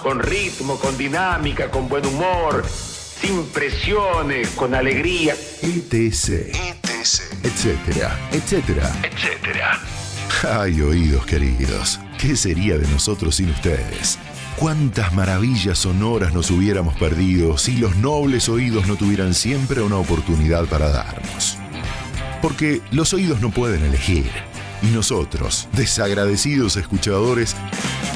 con ritmo, con dinámica, con buen humor, sin presiones, con alegría. ETC, etcétera, etcétera, etcétera. Ay, oídos queridos, ¿qué sería de nosotros sin ustedes? ¿Cuántas maravillas sonoras nos hubiéramos perdido si los nobles oídos no tuvieran siempre una oportunidad para darnos? Porque los oídos no pueden elegir, y nosotros, desagradecidos escuchadores,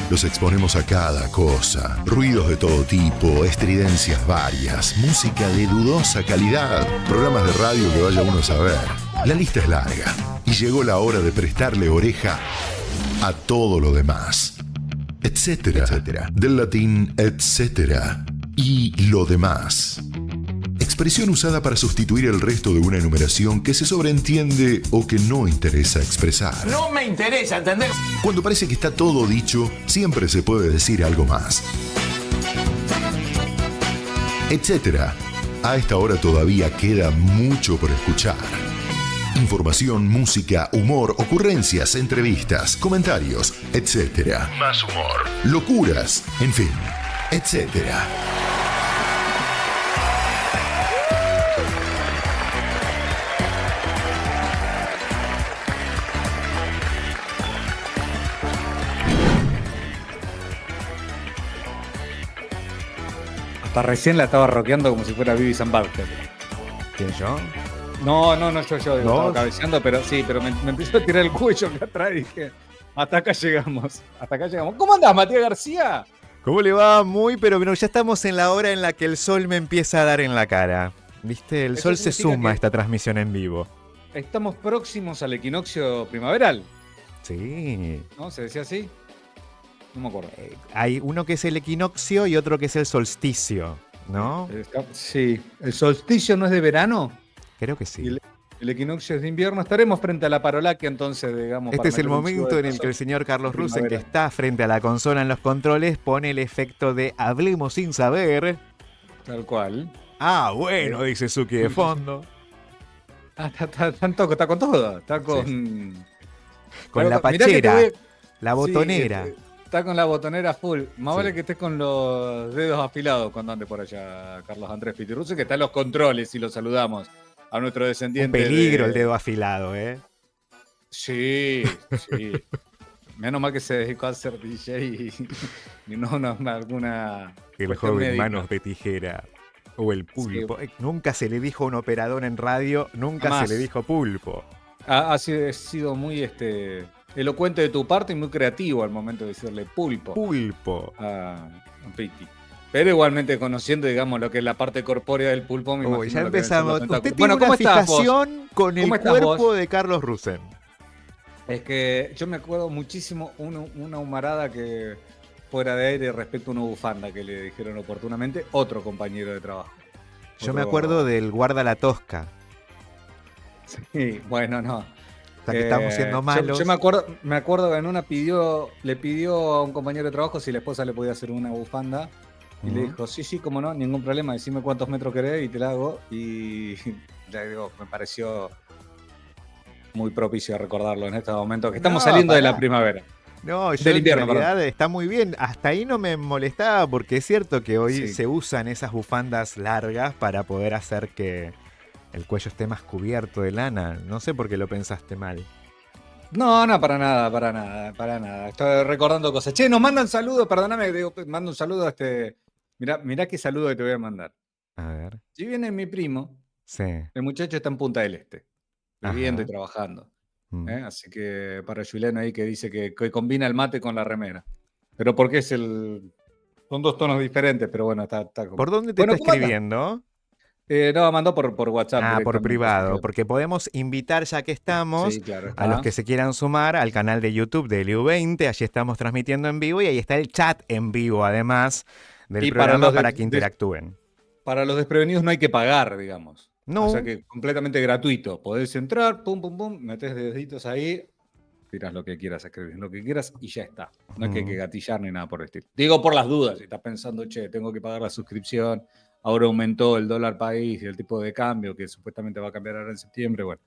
los exponemos a cada cosa, ruidos de todo tipo, estridencias varias, música de dudosa calidad, programas de radio que vaya uno a saber. La lista es larga, y llegó la hora de prestarle oreja a todo lo demás. Etcétera, etcétera. Del latín etcétera. Y lo demás. Expresión usada para sustituir el resto de una enumeración que se sobreentiende o que no interesa expresar. No me interesa, ¿entendés? Cuando parece que está todo dicho, siempre se puede decir algo más. Etcétera. A esta hora todavía queda mucho por escuchar. Información, música, humor, ocurrencias, entrevistas, comentarios, etcétera. Más humor. Locuras, en fin, etcétera. Hasta recién la estaba rockeando como si fuera Vivi Sambarter. ¿Quién, yo? No, yo ¿No? estaba cabeceando, pero sí, pero me empezó a tirar el cuello acá atrás y dije, hasta acá llegamos. ¿Cómo andás, Matías García? ¿Cómo le va? Pero ya estamos en la hora en la que el sol me empieza a dar en la cara. ¿Viste? El Eso sol se significa suma a que- esta transmisión en vivo. Estamos próximos al equinoccio primaveral, Sí. ¿no? ¿Se decía así? No me acuerdo. Hay uno que es el equinoccio y otro que es el solsticio, ¿no? Sí, ¿el solsticio no es de verano? Creo que Y sí. el equinoccio es de invierno. Estaremos frente a la parolaquia entonces, digamos. Este para es el meter un chivo momento de en el paso. que el señor Carlos Rusen, que Primavera. está frente a la consola en los controles, pone el efecto de hablemos sin saber. Tal cual. Ah, bueno, dice Suki de fondo. Ah, está con todo. Está con... Con la Mirá que te pachera, voy- la Sí, botonera. está con la botonera full. Más Sí. vale que estés con los dedos afilados cuando ande por allá, Carlos Andrés Pitirruce, que está en los controles y lo saludamos a nuestro Un descendiente. peligro el dedo afilado, ¿eh? Sí, sí. Menos mal que se dedicó a ser DJ y no alguna. El cuestión joven médica. manos de tijera. O el pulpo. Nunca se le dijo a un operador en radio, nunca Jamás. se le dijo pulpo. Ha sido muy elocuente de tu parte y muy creativo al momento de decirle pulpo Pulpo. a Piti. Pero igualmente conociendo, digamos, lo que es la parte corpórea del pulpo, me Uy, imagino ya lo que deben ser empezamos. los Usted tentáculos. tiene ¿cómo una estás vos? fijación con el ¿Cómo estás cuerpo vos? de Carlos Rusen. Es que yo me acuerdo muchísimo una humarada que fuera de aire respecto a una bufanda que le dijeron oportunamente otro compañero de trabajo. Yo me acuerdo del guarda la tosca. Sí, bueno, no. O sea, que estamos siendo malos. Yo me acuerdo que en una le pidió a un compañero de trabajo si la esposa le podía hacer una bufanda. Y le Ujú. dijo, sí, cómo no, ningún problema, decime cuántos metros querés y te la hago. Y le digo, me pareció muy propicio recordarlo en estos momentos, que estamos No, saliendo de pará. la primavera. No, yo Del invierno, en realidad está muy bien. Hasta ahí no me molestaba porque es cierto que hoy Sí. se usan esas bufandas largas para poder hacer que el cuello esté más cubierto de lana. No sé por qué lo pensaste mal. No, para nada. Estoy recordando cosas. Che, nos mandan saludos, perdóname, mando un saludo a Mirá qué saludo que te voy a mandar. A ver. Si viene mi primo, Sí. el muchacho está en Punta del Este, viviendo Ajá. y trabajando. Mm. Así que para Julián ahí que dice que combina el mate con la remera. Pero porque son dos tonos diferentes, pero bueno, está como... ¿Por dónde te Bueno, está ¿cómo andás? escribiendo? No, mandó por WhatsApp. Ah, por directamente, privado, así que- porque podemos invitar, ya que estamos, Sí, claro. a los que se quieran sumar al canal de YouTube de LU20. Allí estamos transmitiendo en vivo y ahí está el chat en vivo, además del Y para programa, los para, de- que interactúen. Para los desprevenidos no hay que pagar, digamos. No. O sea que completamente gratuito. Podés entrar, pum, pum, pum, metés deditos ahí, tirás lo que quieras, escribís lo que quieras y ya está. No es que hay que gatillar ni nada por el estilo. Digo por las dudas, si estás pensando, che, tengo que pagar la suscripción, ahora aumentó el dólar país y el tipo de cambio que supuestamente va a cambiar ahora en septiembre, bueno.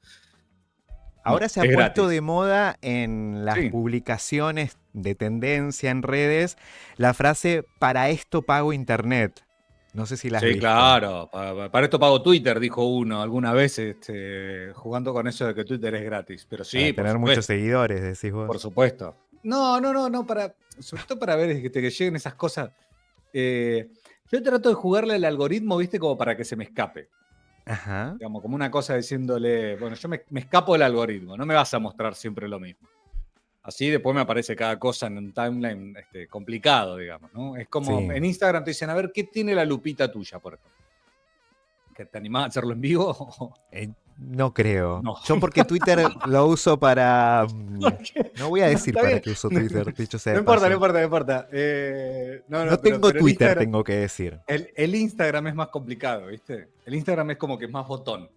Ahora No, se ha es puesto gratis. de moda en las Sí. publicaciones de tendencia en redes la frase "para esto pago internet". No sé si la has Sí, visto. claro. Para esto pago Twitter, dijo uno alguna vez, jugando con eso de que Twitter es gratis. Pero Para sí, por tener muchos supuesto. seguidores, decís Por vos. supuesto. No, sobre todo para ver que te lleguen esas cosas. Yo trato de jugarle al algoritmo, ¿viste? Como para que se me escape. Ajá. Digamos, como una cosa diciéndole, bueno, yo me escapo del algoritmo, no me vas a mostrar siempre lo mismo. Así después me aparece cada cosa en un timeline complicado, digamos, ¿no? Es como Sí. en Instagram te dicen, a ver, ¿qué tiene la lupita tuya, por ejemplo? ¿Que te animás a hacerlo en vivo? No creo. No. Yo porque Twitter lo uso para... No voy a No, decir está para bien. qué uso Twitter, dicho sea No de importa, no paso. importa, no importa. No tengo Pero el Twitter, Instagram, tengo que decir. el Instagram es más complicado, ¿viste? El Instagram es como que es más botón,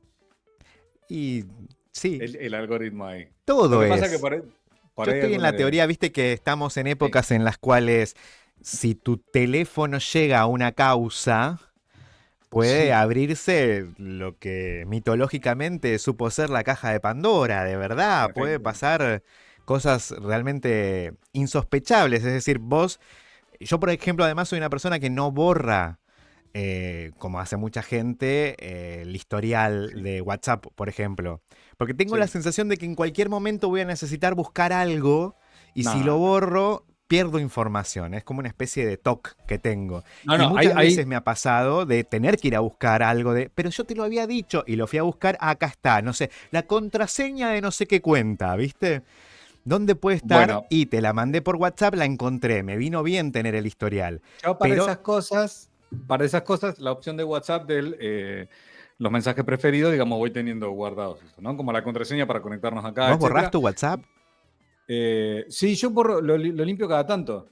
Y sí, el algoritmo ahí. Lo todo que pasa es que es. por Yo ahí estoy en la teoría, viste que estamos en sí. épocas en las cuales si tu teléfono llega a una causa, puede Sí, abrirse lo que mitológicamente supo ser la caja de Pandora, de verdad. Puede perfecto. pasar cosas realmente insospechables. Es decir, yo por ejemplo además soy una persona que no borra, como hace mucha gente, el historial Sí, de WhatsApp, por ejemplo. Porque tengo la sí. sensación de que en cualquier momento voy a necesitar buscar algo y si lo No, no. borro, pierdo información. Es como una especie de TOC que tengo. No, Y no, muchas veces me ha pasado de tener que ir a buscar algo pero yo te lo había dicho y lo fui a buscar, acá está, no sé, la contraseña de no sé qué cuenta, ¿viste? ¿Dónde puede estar? bueno, Y te la mandé por WhatsApp, la encontré, me vino bien tener el historial. yo Pero para esas cosas, la opción de WhatsApp los mensajes preferidos, digamos, voy teniendo guardados eso, ¿no? Como la contraseña para conectarnos acá, ¿vos borrás etcétera. tu WhatsApp? Sí, yo lo limpio cada tanto,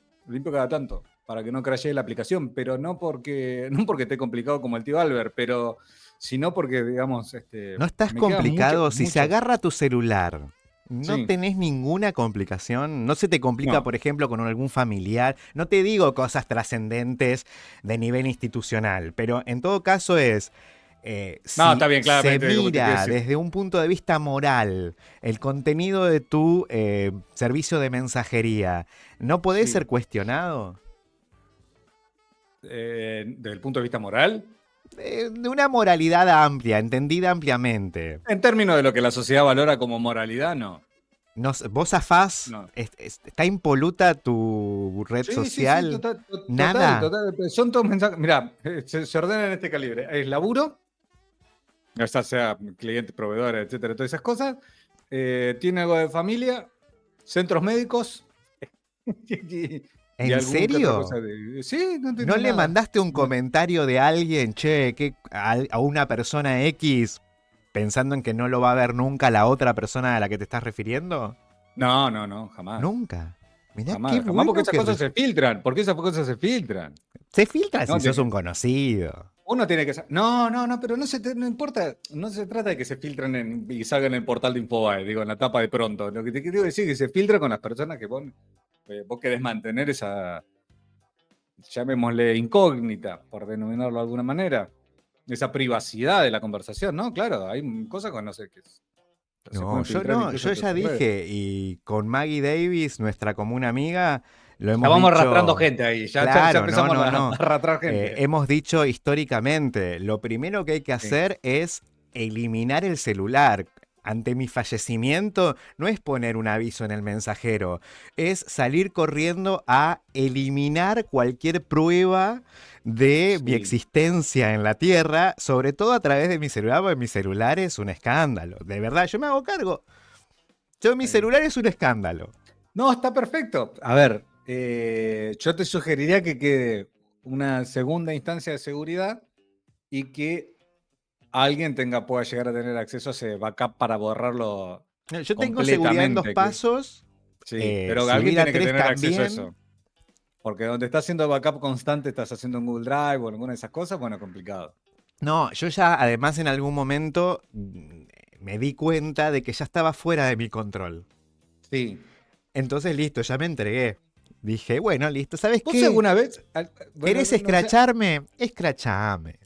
para que no crashee la aplicación, pero no porque esté complicado como el tío Albert, pero sino porque, digamos, No estás me quedan complicado. Si se muchos. agarra tu celular, no Sí, tenés ninguna complicación. No se te complica, no. por ejemplo, con algún familiar. No te digo cosas trascendentes de nivel institucional, pero en todo caso No, si está bien, se claramente, como te quiero mira decir. desde un punto de vista moral el contenido de tu servicio de mensajería, ¿no podés Sí. ser cuestionado? Desde el punto de vista moral, De una moralidad amplia, entendida ampliamente. en términos de lo que la sociedad valora como moralidad, no. Vos zafás, No. está impoluta tu red Sí, social, total, nada. Son todos mensajes. Mira, se ordena en este calibre. Es laburo, ya sea cliente, proveedor, etcétera, todas esas cosas. Tiene algo de familia, centros médicos y ¿En algún que otra serio? cosa. Sí, no ¿No tiene le nada. mandaste un No, comentario de alguien, che, a una persona X, pensando en que no lo va a ver nunca la otra persona a la que te estás refiriendo? no, jamás. Nunca. Mirá qué Jamás porque bueno esas que cosas se filtran. Porque esas cosas se filtran. se filtra ¿No? si sos un conocido. Uno tiene que saber. No, pero no importa. No se trata de que se filtren y salgan en el portal de Infobae, digo, en la tapa de pronto. Lo que te quiero decir es que se filtra con las personas que vos querés mantener esa, llamémosle incógnita, por denominarlo de alguna manera. Esa privacidad de la conversación, ¿no? Claro, hay cosas que no sé qué es. Se No, pueden yo filtrar no, incluso yo en ya tus redes. dije, y con Maggie Davis, nuestra común amiga, lo Ya hemos vamos arrastrando dicho. gente ahí. Ya Claro, empezamos a no. arrastrar gente. Hemos dicho históricamente, lo primero que hay que Sí. hacer es eliminar el celular. Ante mi fallecimiento no es poner un aviso en el mensajero, es salir corriendo a eliminar cualquier prueba de mi Sí. existencia en la Tierra, sobre todo a través de mi celular, porque mi celular es un escándalo. De verdad, yo me hago cargo. Mi celular es un escándalo. No, está perfecto. A ver, yo te sugeriría que quede una segunda instancia de seguridad y que alguien pueda llegar a tener acceso a ese backup para borrarlo Yo tengo seguridad en 2 completamente. pasos. Sí, pero alguien Subir a tiene que 3 tener acceso a también. eso. Porque donde estás haciendo backup constante, estás haciendo en Google Drive o alguna de esas cosas, bueno, complicado. No, yo ya además en algún momento me di cuenta de que ya estaba fuera de mi control. Sí. Entonces listo, ya me entregué. Dije, bueno, listo, ¿sabes ¿Vos qué? alguna vez? Bueno, ¿Querés no sé. escracharme? Escrachame.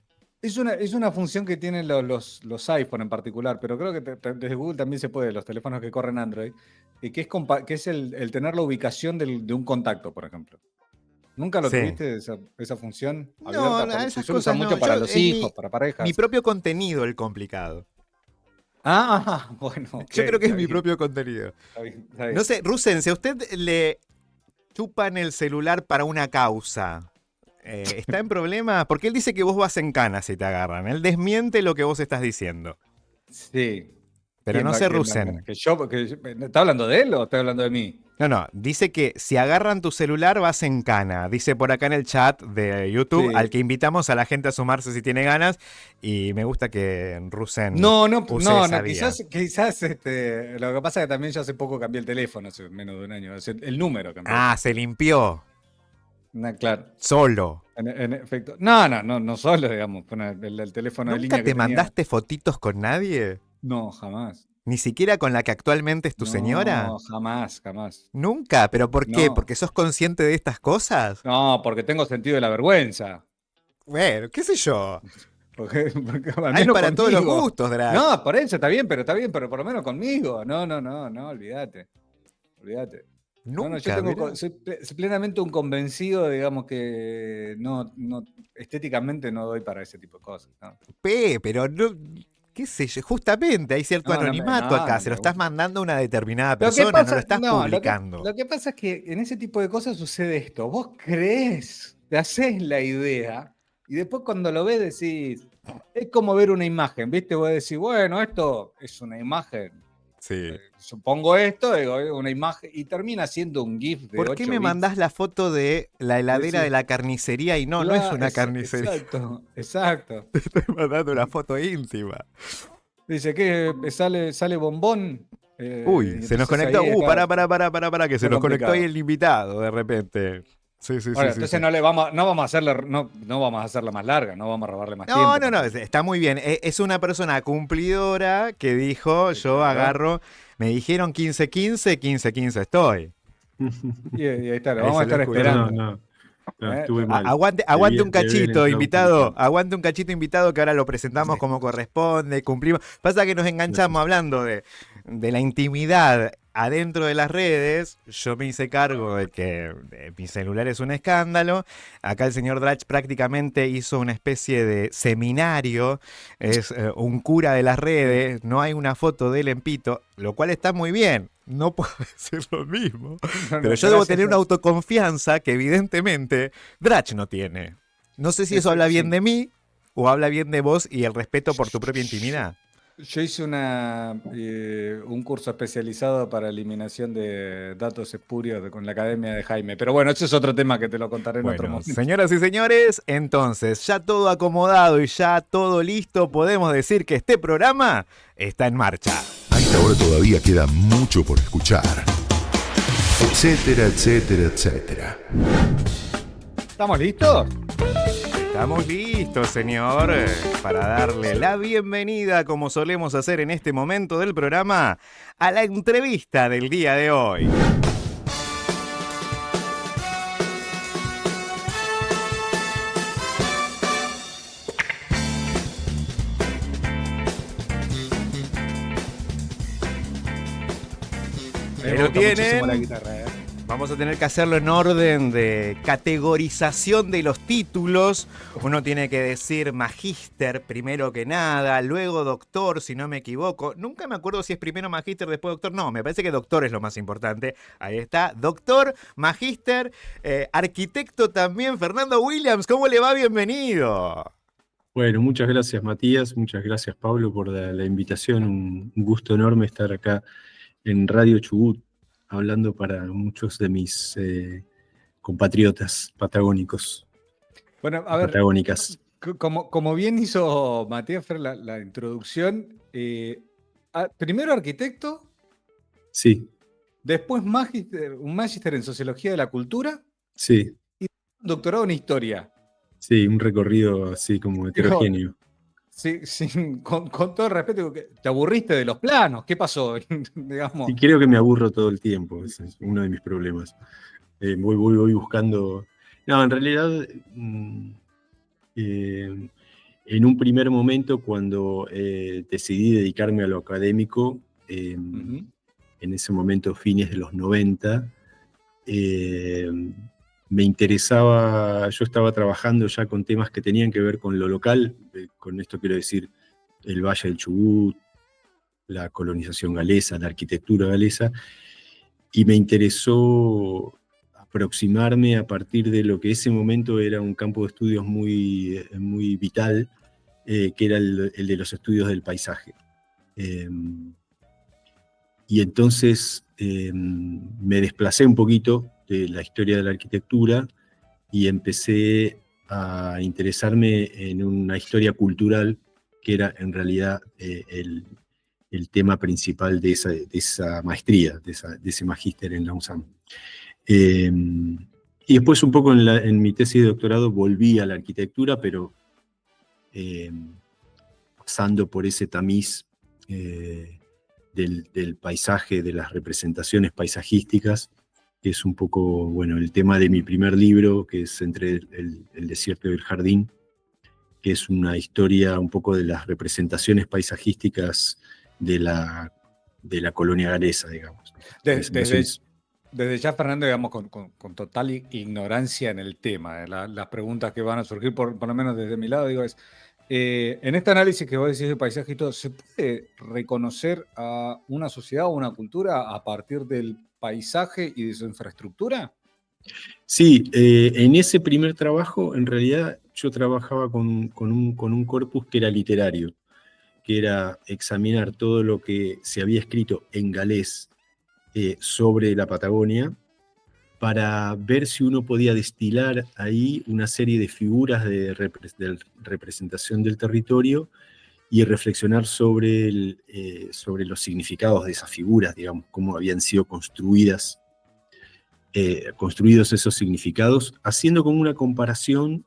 Es una función que tienen los iPhone en particular, pero creo que desde Google también se puede, los teléfonos que corren Android, y que es el tener la ubicación de un contacto, por ejemplo. ¿Nunca lo Sí. tuviste esa función No, abierta? no, Porque esas se usa cosas mucho no. para Yo, los en hijos, para mi parejas. propio contenido el complicado. Bueno, ok, Yo creo que es está mi bien, propio contenido. está bien, está bien. No sé, Rusen, si a usted le chupan el celular para una causa, ¿está en problema? Porque él dice que vos vas en cana si te agarran. Él desmiente lo que vos estás diciendo. Sí. Pero no sé, Rusen. ¿Está hablando de él o está hablando de mí? No, dice que si agarran tu celular vas en cana. Dice por acá en el chat de YouTube, Sí. al que invitamos a la gente a sumarse si tiene ganas. Y me gusta que Rusen No, use esa vía. quizás lo que pasa es que también yo hace poco cambié el teléfono, hace menos de un año. El número cambié. Ah, se limpió. Claro. Solo. En efecto. No solo, digamos, con el teléfono de ¿Nunca línea que te tenía. mandaste fotitos con nadie? No, jamás. ¿Ni siquiera con la que actualmente es tu señora? No, jamás. Nunca, ¿pero por qué? No. ¿Porque sos consciente de estas cosas? No, porque tengo sentido de la vergüenza. Bueno, qué sé yo. Porque al Hay menos para todos los conmigo. gustos, Drag. No, por eso está bien, pero por lo menos conmigo. No, olvídate. Olvídate. Nunca, Yo mirá. soy plenamente un convencido, digamos que estéticamente no doy para ese tipo de cosas. ¿No? Pero no, qué sé yo, justamente hay cierto anonimato acá, se lo estás mandando a una determinada persona, no lo estás publicando. Lo que pasa es que en ese tipo de cosas sucede esto. Vos creés, te haces la idea y después cuando lo ves decís, es como ver una imagen, ¿viste? Vos decís, bueno, esto es una imagen. Sí. Supongo esto, digo, una imagen, y termina siendo un GIF de 8 ¿Por qué me bits. mandás la foto de la heladera Sí. de la carnicería y no es una carnicería? Exacto. Te estoy mandando una foto íntima. Dice que sale bombón. Uy, se nos conectó. Para, que se nos conectó ahí el invitado de repente. Sí. Bueno, entonces no vamos a hacerle, no vamos a hacerla más larga, no vamos a robarle más No, tiempo. está muy bien. Es una persona cumplidora que dijo, yo agarro, me dijeron 15-15 estoy. Y ahí está, lo Ahí vamos a se lo estar escucha. esperando. No, estuve mal. Aguante un cachito, invitado. Aguante. Aguante un cachito, invitado, que ahora lo presentamos como corresponde, cumplimos. Pasa que nos enganchamos hablando de la intimidad adentro de las redes. Yo me hice cargo de que mi celular es un escándalo. Acá el señor Drach prácticamente hizo una especie de seminario. Es un cura de las redes. No hay una foto de él en pito, lo cual está muy bien. No puedo decir lo mismo. Pero yo debo tener una autoconfianza que evidentemente Drach no tiene. No sé si eso habla bien de mí o habla bien de vos y el respeto por tu propia intimidad. Yo hice un curso especializado para eliminación de datos espurios con la Academia de Jaime. Pero bueno, ese es otro tema que te lo contaré en otro momento. Señoras y señores, entonces, ya todo acomodado y ya todo listo, podemos decir que este programa está en marcha. A esta hora todavía queda mucho por escuchar. Etcétera. ¿Estamos listos? Estamos listos, señor, para darle la bienvenida, como solemos hacer en este momento del programa, a la entrevista del día de hoy. Pero tienen... la guitarra, ¿eh? Vamos a tener que hacerlo en orden de categorización de los títulos. Uno tiene que decir magíster primero que nada, luego doctor, si no me equivoco. Nunca me acuerdo si es primero magíster, después doctor. No, me parece que doctor es lo más importante. Ahí está, doctor, magíster, arquitecto también. Fernando Williams, ¿cómo le va? Bienvenido. Bueno, muchas gracias Matías, muchas gracias Pablo por la invitación. Un gusto enorme estar acá en Radio Chubut, hablando para muchos de mis compatriotas patagónicos. Bueno, a ver, patagónicas. Como bien hizo Matías Fer la introducción, primero arquitecto, Sí, después un magíster en Sociología de la Cultura sí, y un doctorado en Historia. sí, un recorrido así como heterogéneo. Sí, con todo el respeto, ¿te aburriste de los planos? ¿Qué pasó? Digamos. Y creo que me aburro todo el tiempo, ese es uno de mis problemas. Voy buscando... No, en realidad En un primer momento, cuando decidí dedicarme a lo académico, en ese momento, fines de los 90, me interesaba, yo estaba trabajando ya con temas que tenían que ver con lo local, con esto quiero decir el Valle del Chubut, la colonización galesa, la arquitectura galesa, y me interesó aproximarme a partir de lo que ese momento era un campo de estudios muy, muy vital, que era el de los estudios del paisaje. Y entonces me desplacé un poquito de la historia de la arquitectura y empecé a interesarme en una historia cultural que era en realidad el tema principal de esa maestría, de ese magíster en la UNSAM. Y después un poco en mi tesis de doctorado volví a la arquitectura, pero pasando por ese tamiz del paisaje, de las representaciones paisajísticas, que es un poco, bueno, el tema de mi primer libro, que es Entre el desierto y el jardín, que es una historia un poco de las representaciones paisajísticas de la colonia galesa, digamos. Desde ya, Fernando, digamos, con total ignorancia en el tema, las preguntas que van a surgir, por lo menos desde mi lado, digo, en este análisis que vos decís de paisaje y todo, ¿se puede reconocer a una sociedad o una cultura a partir del paisaje y de su infraestructura? Sí, en ese primer trabajo, en realidad, yo trabajaba con un corpus que era literario, que era examinar todo lo que se había escrito en galés sobre la Patagonia, para ver si uno podía destilar ahí una serie de figuras de representación del territorio y reflexionar sobre los significados de esas figuras, digamos, cómo habían sido construidos esos significados, haciendo como una comparación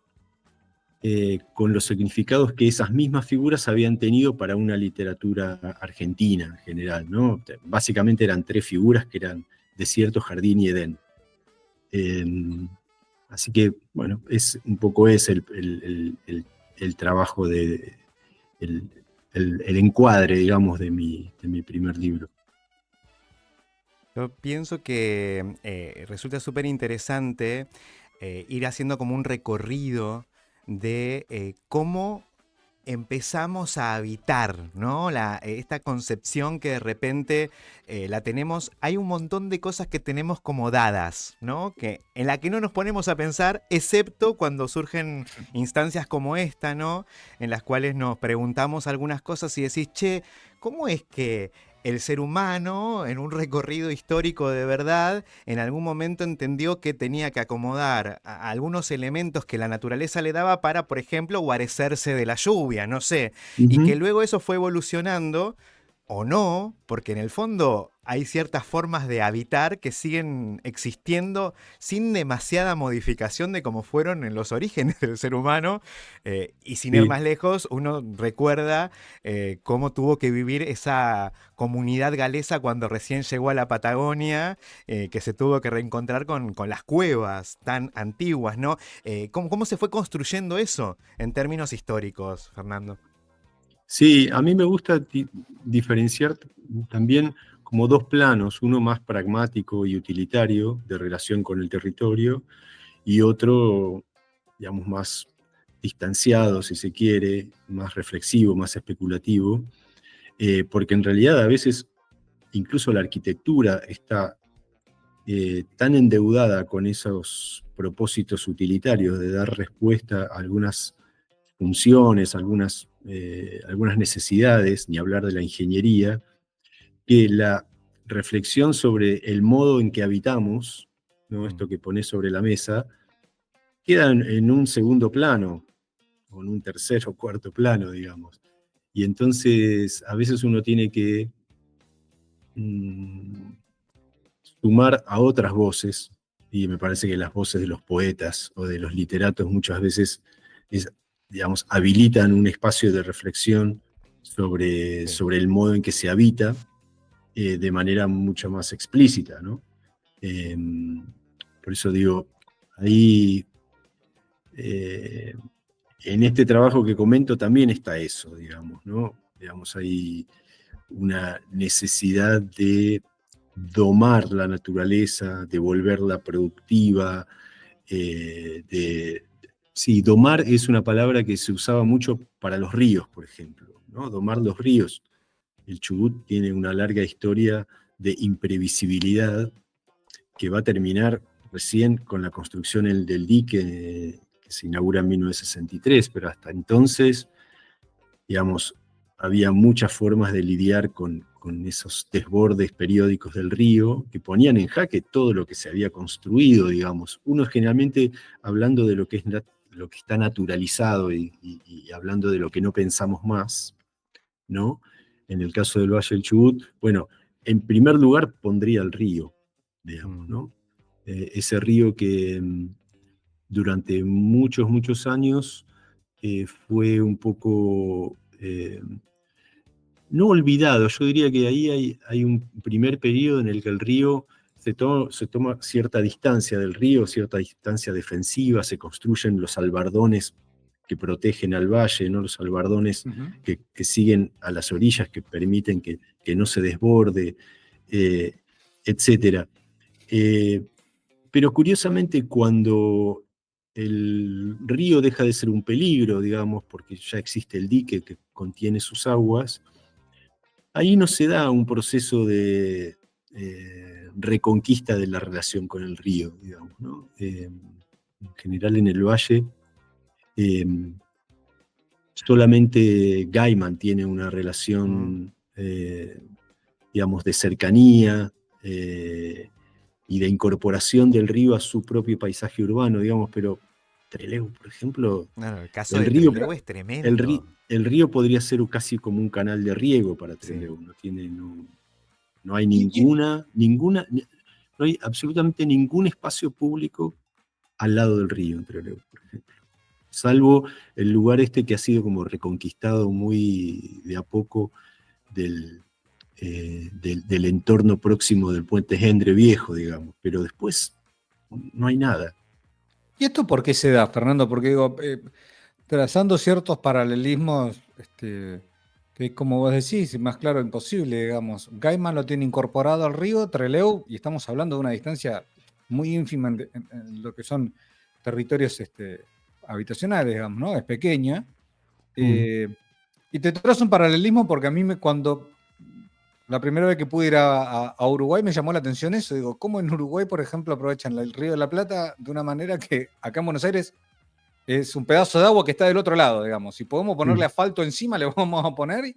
con los significados que esas mismas figuras habían tenido para una literatura argentina en general, ¿no? Básicamente eran 3 figuras que eran Desierto, Jardín y Edén. Así que, bueno, un poco es el trabajo el encuadre, digamos, de mi primer libro. Yo pienso que resulta súper interesante ir haciendo como un recorrido de cómo empezamos a habitar, ¿no? Esta concepción que de repente la tenemos, hay un montón de cosas que tenemos como dadas, ¿no? En la que no nos ponemos a pensar, excepto cuando surgen instancias como esta, ¿no? En las cuales nos preguntamos algunas cosas y decís, che, ¿cómo es que el ser humano, en un recorrido histórico de verdad, en algún momento entendió que tenía que acomodar a algunos elementos que la naturaleza le daba para, por ejemplo, guarecerse de la lluvia, no sé, y que luego eso fue evolucionando, o no, porque en el fondo hay ciertas formas de habitar que siguen existiendo sin demasiada modificación de cómo fueron en los orígenes del ser humano, y sin ir más lejos, uno recuerda cómo tuvo que vivir esa comunidad galesa cuando recién llegó a la Patagonia, que se tuvo que reencontrar con las cuevas tan antiguas, ¿no? ¿Cómo se fue construyendo eso en términos históricos, Fernando? Sí, a mí me gusta diferenciar también como 2 planos, uno más pragmático y utilitario de relación con el territorio y otro, digamos, más distanciado, si se quiere, más reflexivo, más especulativo, porque en realidad a veces incluso la arquitectura está tan endeudada con esos propósitos utilitarios de dar respuesta a algunas funciones, algunas necesidades, ni hablar de la ingeniería, que la reflexión sobre el modo en que habitamos, ¿no? Esto que pones sobre la mesa, queda en un segundo plano, o en un tercer o cuarto plano, digamos. Y entonces a veces uno tiene que sumar a otras voces, y me parece que las voces de los poetas o de los literatos muchas veces digamos, habilitan un espacio de reflexión sobre el modo en que se habita de manera mucho más explícita, ¿no? Por eso digo, ahí en este trabajo que comento también está eso, digamos, ¿no? Digamos, hay una necesidad de domar la naturaleza, de volverla productiva, sí, domar es una palabra que se usaba mucho para los ríos, por ejemplo, ¿no? Domar los ríos. El Chubut tiene una larga historia de imprevisibilidad que va a terminar recién con la construcción del dique que se inaugura en 1963, pero hasta entonces, digamos, había muchas formas de lidiar con esos desbordes periódicos del río que ponían en jaque todo lo que se había construido, digamos. Uno generalmente, hablando de lo que está naturalizado y hablando de lo que no pensamos más, ¿no? En el caso del Valle del Chubut, bueno, en primer lugar pondría el río, digamos, ¿no? Ese río que durante muchos, muchos años fue un poco, no olvidado, yo diría que ahí hay un primer periodo en el que el río se toma cierta distancia del río, cierta distancia defensiva, se construyen los albardones que protegen al valle, ¿no? Los albardones que siguen a las orillas, que permiten que no se desborde, etc. Pero curiosamente, cuando el río deja de ser un peligro, digamos, porque ya existe el dique que contiene sus aguas, ahí no se da un proceso de reconquista de la relación con el río, digamos, ¿no? En general en el valle, solamente Gaiman tiene una relación, digamos, de cercanía y de incorporación del río a su propio paisaje urbano, digamos, pero Trelew, por ejemplo, No, el caso el de río, Trelew es tremendo. el río podría ser casi como un canal de riego para Trelew, no hay no hay absolutamente ningún espacio público al lado del río en Trelew, por ejemplo. Salvo el lugar este que ha sido como reconquistado muy de a poco del entorno próximo del puente Gendre Viejo, digamos, pero después no hay nada. ¿Y esto por qué se da, Fernando? Porque digo, trazando ciertos paralelismos, que como vos decís, más claro imposible, digamos. Gaiman lo tiene incorporado al río, Trelew, y estamos hablando de una distancia muy ínfima en lo que son territorios habitacionales, digamos, ¿no? Es pequeña. Y te trazo un paralelismo porque a mí cuando la primera vez que pude ir a Uruguay me llamó la atención eso. Digo, ¿cómo en Uruguay, por ejemplo, aprovechan el Río de la Plata de una manera que acá en Buenos Aires es un pedazo de agua que está del otro lado, digamos? Si podemos ponerle asfalto encima, le vamos a poner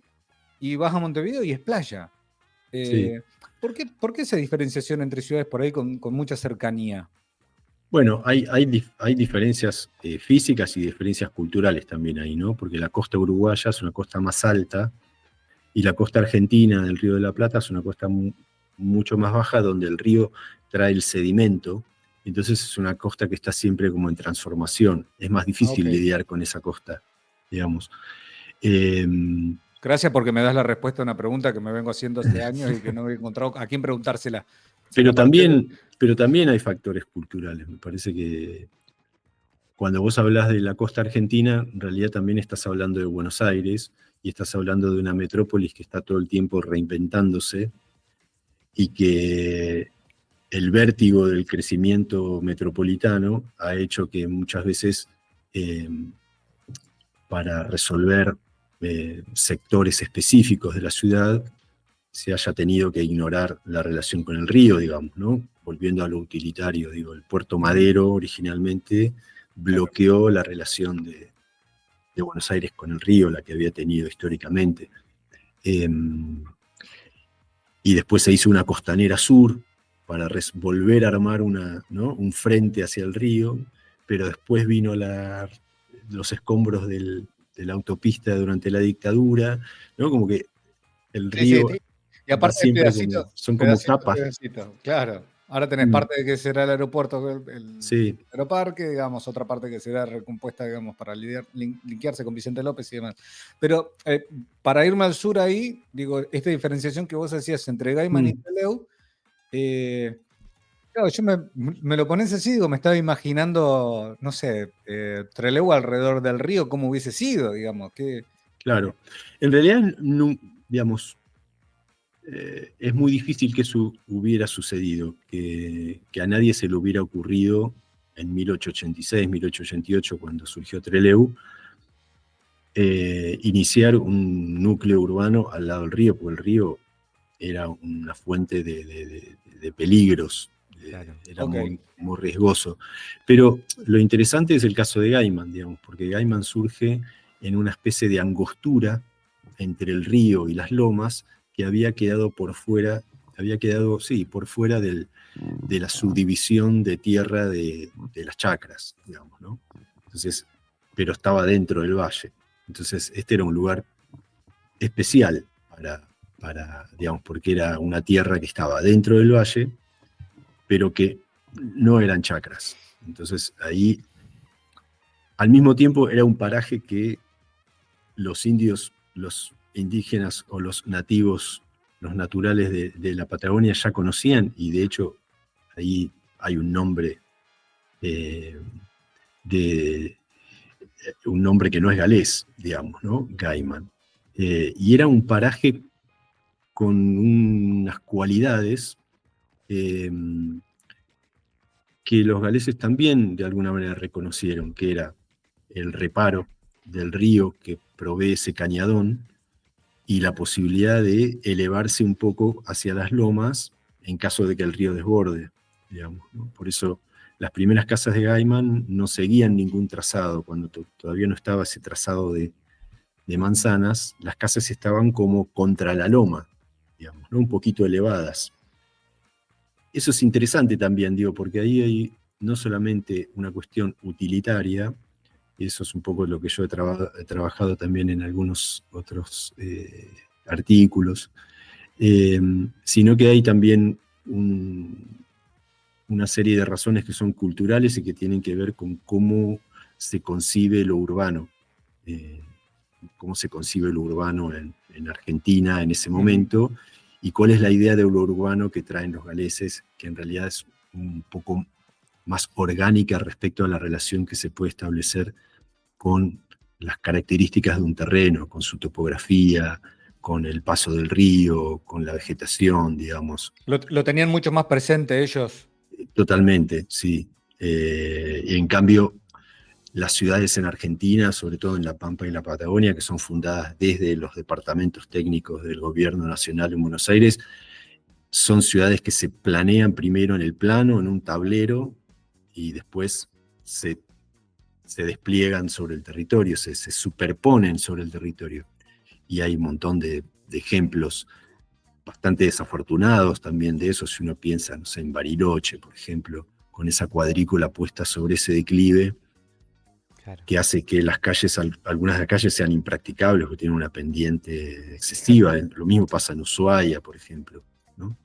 y vas a Montevideo y es playa. Sí. ¿Por qué esa diferenciación entre ciudades por ahí con mucha cercanía? Bueno, hay diferencias físicas y diferencias culturales también ahí, ¿no? Porque la costa uruguaya es una costa más alta y la costa argentina del Río de la Plata es una costa mucho más baja donde el río trae el sedimento. Entonces es una costa que está siempre como en transformación. Es más difícil lidiar con esa costa, digamos. Gracias porque me das la respuesta a una pregunta que me vengo haciendo hace años y que no he encontrado a quién preguntársela. Pero también hay factores culturales. Me parece que cuando vos hablás de la costa argentina, en realidad también estás hablando de Buenos Aires y estás hablando de una metrópolis que está todo el tiempo reinventándose y que el vértigo del crecimiento metropolitano ha hecho que muchas veces para resolver sectores específicos de la ciudad se haya tenido que ignorar la relación con el río, digamos, ¿no? Volviendo a lo utilitario, digo, el Puerto Madero originalmente bloqueó la relación de Buenos Aires con el río, la que había tenido históricamente. Y después se hizo una costanera sur para volver a armar un frente hacia el río, pero después vino los escombros de la autopista durante la dictadura, ¿no? Como que el río... Sí. Y aparte siempre son como capas. Claro. Ahora tenés parte de que será el aeropuerto, el aeroparque, digamos, otra parte que será recompuesta, digamos, para linkearse con Vicente López y demás. Pero para irme al sur ahí, digo, esta diferenciación que vos hacías entre Gaiman y Trelew, Claro, me lo pones así, digo, me estaba imaginando, no sé, Trelew alrededor del río, cómo hubiese sido, digamos. Claro. En realidad, digamos, es muy difícil que eso hubiera sucedido, que a nadie se le hubiera ocurrido en 1886, 1888, cuando surgió Trelew, iniciar un núcleo urbano al lado del río, porque el río era una fuente de peligros, Claro. era Ok. muy, muy riesgoso. Pero lo interesante es el caso de Gaiman, digamos, porque Gaiman surge en una especie de angostura entre el río y las lomas que había quedado por fuera, por fuera de la subdivisión de tierra de las chacras, digamos, ¿no? Entonces, pero estaba dentro del valle. Entonces, este era un lugar especial digamos, porque era una tierra que estaba dentro del valle, pero que no eran chacras. Entonces, ahí, al mismo tiempo, era un paraje que los indios, los indígenas o los nativos, los naturales de la Patagonia ya conocían, y de hecho, ahí hay un nombre un nombre que no es galés, digamos, ¿no? Gaiman. Y era un paraje con unas cualidades que los galeses también de alguna manera reconocieron, que era el reparo del río que provee ese cañadón y la posibilidad de elevarse un poco hacia las lomas en caso de que el río desborde, digamos, ¿no? Por eso las primeras casas de Gaiman no seguían ningún trazado, cuando todavía no estaba ese trazado de manzanas, las casas estaban como contra la loma, digamos, ¿no? Un poquito elevadas. Eso es interesante también, digo, porque ahí hay no solamente una cuestión utilitaria, y eso es un poco lo que yo he trabajado también en algunos otros artículos, sino que hay también una serie de razones que son culturales y que tienen que ver con cómo se concibe lo urbano, cómo se concibe lo urbano en Argentina en ese momento, y cuál es la idea de lo urbano que traen los galeses, que en realidad es un poco más orgánica respecto a la relación que se puede establecer con las características de un terreno, con su topografía, con el paso del río, con la vegetación, digamos. Lo tenían mucho más presente ellos. Totalmente, sí. En cambio, las ciudades en Argentina, sobre todo en La Pampa y la Patagonia, que son fundadas desde los departamentos técnicos del gobierno nacional en Buenos Aires, son ciudades que se planean primero en el plano, en un tablero, y después se despliegan sobre el territorio, se superponen sobre el territorio. Y hay un montón de ejemplos bastante desafortunados también de eso, si uno piensa, no sé, en Bariloche, por ejemplo, con esa cuadrícula puesta sobre ese declive, claro, que hace que las calles, algunas de las calles sean impracticables, porque tienen una pendiente excesiva. Lo mismo pasa en Ushuaia, por ejemplo, ¿no?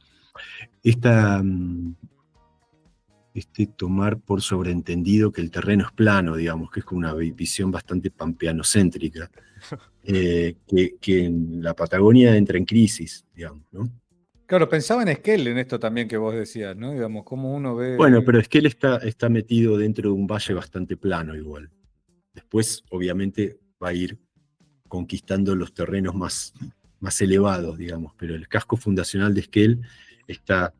Tomar por sobreentendido que el terreno es plano, digamos, que es como una visión bastante pampeanocéntrica, que en la Patagonia entra en crisis, digamos, ¿no? Claro, pensaba en Esquel en esto también que vos decías, ¿no? Digamos, cómo uno ve... Bueno, pero es que él está metido dentro de un valle bastante plano igual. Después, obviamente, va a ir conquistando los terrenos más elevados, digamos, pero el casco fundacional de Esquel está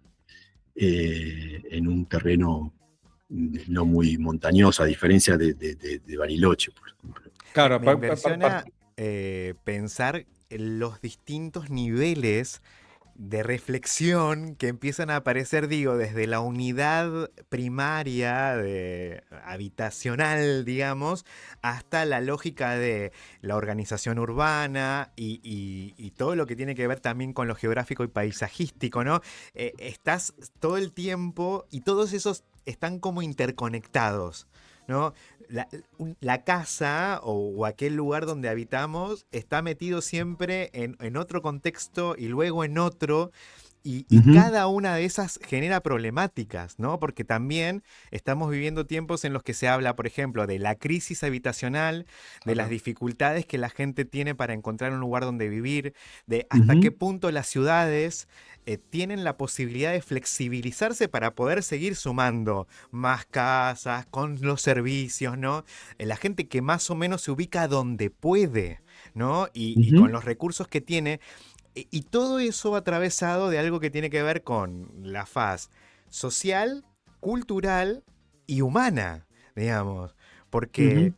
en un terreno no muy montañoso, a diferencia de Bariloche, por ejemplo. Claro, Me impresiona pensar en los distintos niveles de reflexión que empiezan a aparecer, digo, desde la unidad primaria habitacional, digamos, hasta la lógica de la organización urbana y todo lo que tiene que ver también con lo geográfico y paisajístico, ¿no? Estás todo el tiempo y todos esos están como interconectados, ¿no? La casa o aquel lugar donde habitamos está metido siempre en otro contexto y luego en otro, Y cada una de esas genera problemáticas, ¿no? Porque también estamos viviendo tiempos en los que se habla, por ejemplo, de la crisis habitacional, de las dificultades que la gente tiene para encontrar un lugar donde vivir, de hasta qué punto las ciudades tienen la posibilidad de flexibilizarse para poder seguir sumando más casas, con los servicios, ¿no? La gente que más o menos se ubica donde puede, ¿no? Y con los recursos que tiene. Y todo eso atravesado de algo que tiene que ver con la faz social, cultural y humana, digamos. Porque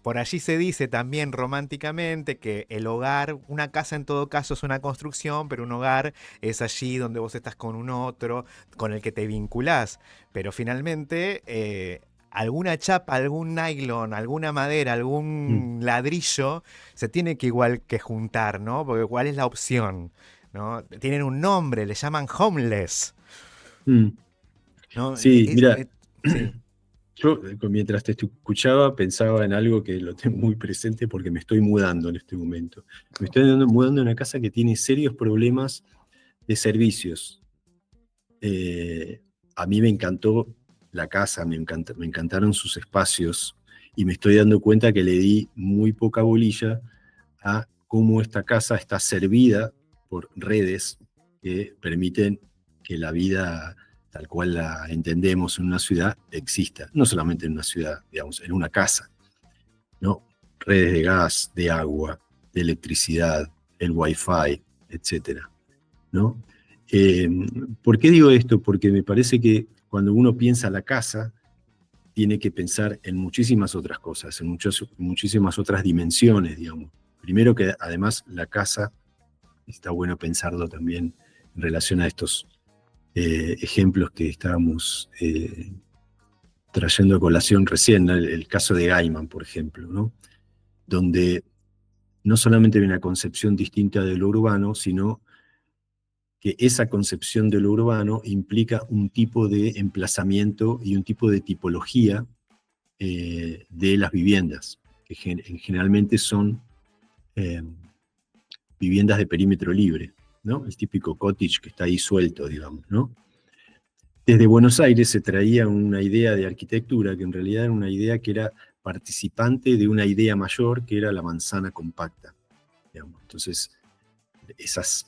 por allí se dice también románticamente que el hogar, una casa en todo caso es una construcción, pero un hogar es allí donde vos estás con un otro, con el que te vinculás. Pero finalmente alguna chapa, algún nylon, alguna madera, algún ladrillo, se tiene que igual que juntar, ¿no? Porque ¿cuál es la opción? ¿No? Tienen un nombre, le llaman homeless. ¿No? Sí, mira, sí. yo mientras te escuchaba pensaba en algo que lo tengo muy presente porque me estoy mudando en este momento. Me estoy mudando a una casa que tiene serios problemas de servicios. A mí me encantó la casa, me encantaron sus espacios y me estoy dando cuenta que le di muy poca bolilla a cómo esta casa está servida por redes que permiten que la vida tal cual la entendemos en una ciudad exista, no solamente en una ciudad, digamos, en una casa, ¿no? Redes de gas, de agua, de electricidad, el wifi, etcétera, ¿no? ¿Por qué digo esto? Porque me parece que cuando uno piensa la casa, tiene que pensar en muchísimas otras cosas, en muchísimas otras dimensiones, digamos. Primero que además la casa, está bueno pensarlo también en relación a estos ejemplos que estábamos trayendo a colación recién, ¿no? El caso de Gaiman, por ejemplo, ¿no? Donde no solamente hay una concepción distinta de lo urbano, sino que esa concepción de lo urbano implica un tipo de emplazamiento y un tipo de tipología de las viviendas, que generalmente son viviendas de perímetro libre, ¿no? El típico cottage que está ahí suelto, digamos, ¿no? Desde Buenos Aires se traía una idea de arquitectura que en realidad era una idea que era participante de una idea mayor que era la manzana compacta, digamos. Entonces, esas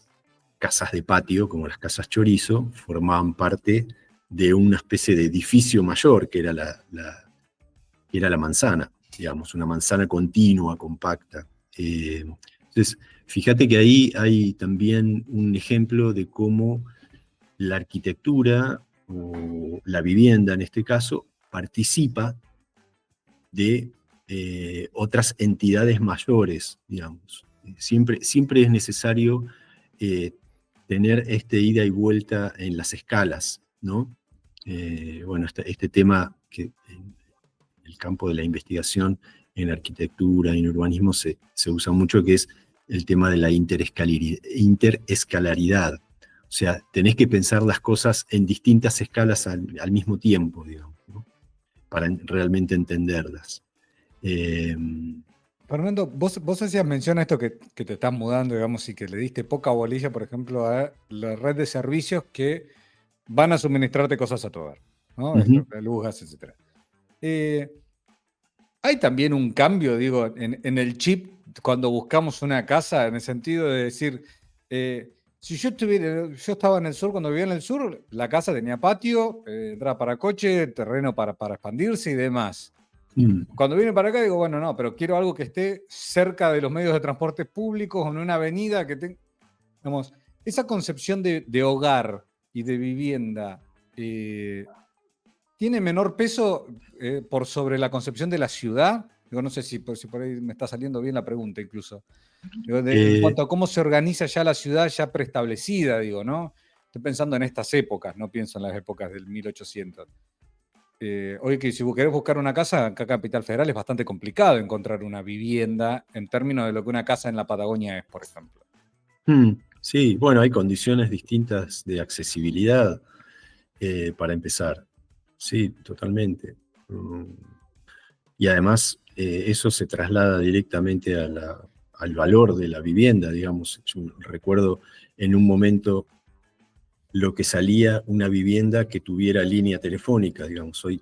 casas de patio, como las casas chorizo, formaban parte de una especie de edificio mayor que era la manzana, digamos, una manzana continua, compacta. Entonces, fíjate que ahí hay también un ejemplo de cómo la arquitectura, o la vivienda en este caso, participa de otras entidades mayores, digamos. Siempre es necesario tener este ida y vuelta en las escalas, ¿no? Bueno, este tema que en el campo de la investigación en arquitectura y en urbanismo se usa mucho, que es el tema de la interescalaridad. O sea, tenés que pensar las cosas en distintas escalas al mismo tiempo, digamos, ¿no? Para realmente entenderlas. Fernando, vos hacías mención a esto que te estás mudando, digamos, y que le diste poca bolilla, por ejemplo, a la red de servicios que van a suministrarte cosas a tu hogar, ¿no? Luz, gas, etc. Hay también un cambio, digo, en el chip cuando buscamos una casa, en el sentido de decir, si yo estaba en el sur, cuando vivía en el sur, la casa tenía patio, entrada para coche, terreno para expandirse y demás. Cuando vine para acá digo, bueno, no, pero quiero algo que esté cerca de los medios de transporte públicos o en una avenida que tenga, digamos, esa concepción de hogar y de vivienda tiene menor peso por sobre la concepción de la ciudad. Digo, no sé si por ahí me está saliendo bien la pregunta incluso. Digo, en cuanto a cómo se organiza ya la ciudad ya preestablecida, digo, ¿no? Estoy pensando en estas épocas, no pienso en las épocas del 1800. Hoy que si querés buscar una casa, acá en Capital Federal es bastante complicado encontrar una vivienda en términos de lo que una casa en la Patagonia es, por ejemplo. Sí, bueno, hay condiciones distintas de accesibilidad para empezar. Sí, totalmente. Y además eso se traslada directamente al valor de la vivienda, digamos. Yo recuerdo en un momento lo que salía una vivienda que tuviera línea telefónica, digamos. Soy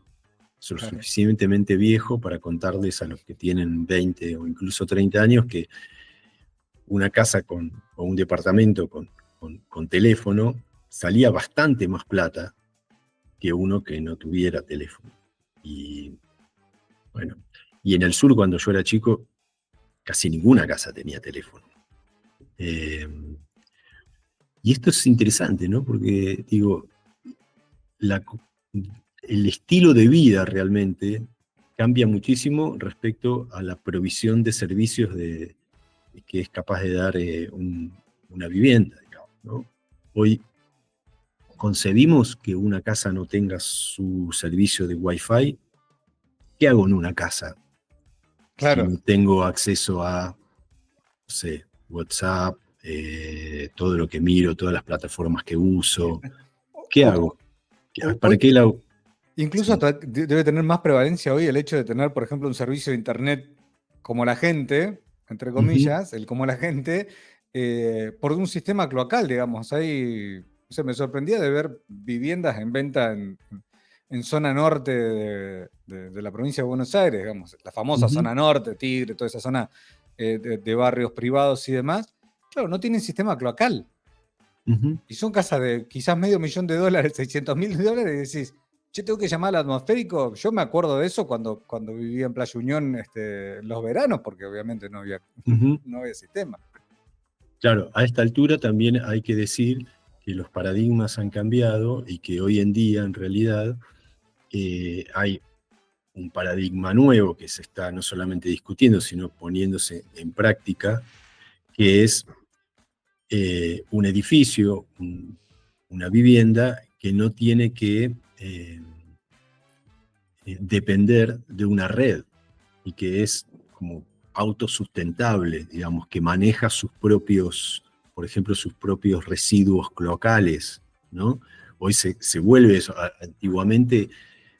suficientemente viejo para contarles a los que tienen 20 o incluso 30 años que una casa o un departamento con teléfono salía bastante más plata que uno que no tuviera teléfono. Y bueno, y en el sur, cuando yo era chico, casi ninguna casa tenía teléfono. Y esto es interesante, ¿no? Porque, digo, el estilo de vida realmente cambia muchísimo respecto a la provisión de servicios que es capaz de dar una vivienda, digamos, ¿no? Hoy concebimos que una casa no tenga su servicio de Wi-Fi. ¿Qué hago en una casa? Claro. Si no tengo acceso a, no sé, WhatsApp, todo lo que miro, todas las plataformas que uso. ¿Qué hago? ¿Para qué la hago? Incluso hasta debe tener más prevalencia hoy el hecho de tener, por ejemplo, un servicio de internet como la gente, entre comillas, el como la gente, por un sistema cloacal, digamos. Ahí, o sea, me sorprendía de ver viviendas en venta en zona norte de la provincia de Buenos Aires, digamos, la famosa zona norte, Tigre, toda esa zona de barrios privados y demás. Claro, no tienen sistema cloacal. Y son casas de quizás $500,000, $600,000, y decís, yo tengo que llamar al atmosférico. Yo me acuerdo de eso cuando vivía en Playa Unión los veranos, porque obviamente no había sistema. Claro, a esta altura también hay que decir que los paradigmas han cambiado y que hoy en día, en realidad, hay un paradigma nuevo que se está no solamente discutiendo, sino poniéndose en práctica, que es un edificio, una vivienda que no tiene que depender de una red y que es como autosustentable, digamos, que maneja sus propios, por ejemplo, sus propios residuos cloacales, ¿no? Hoy se vuelve eso. Antiguamente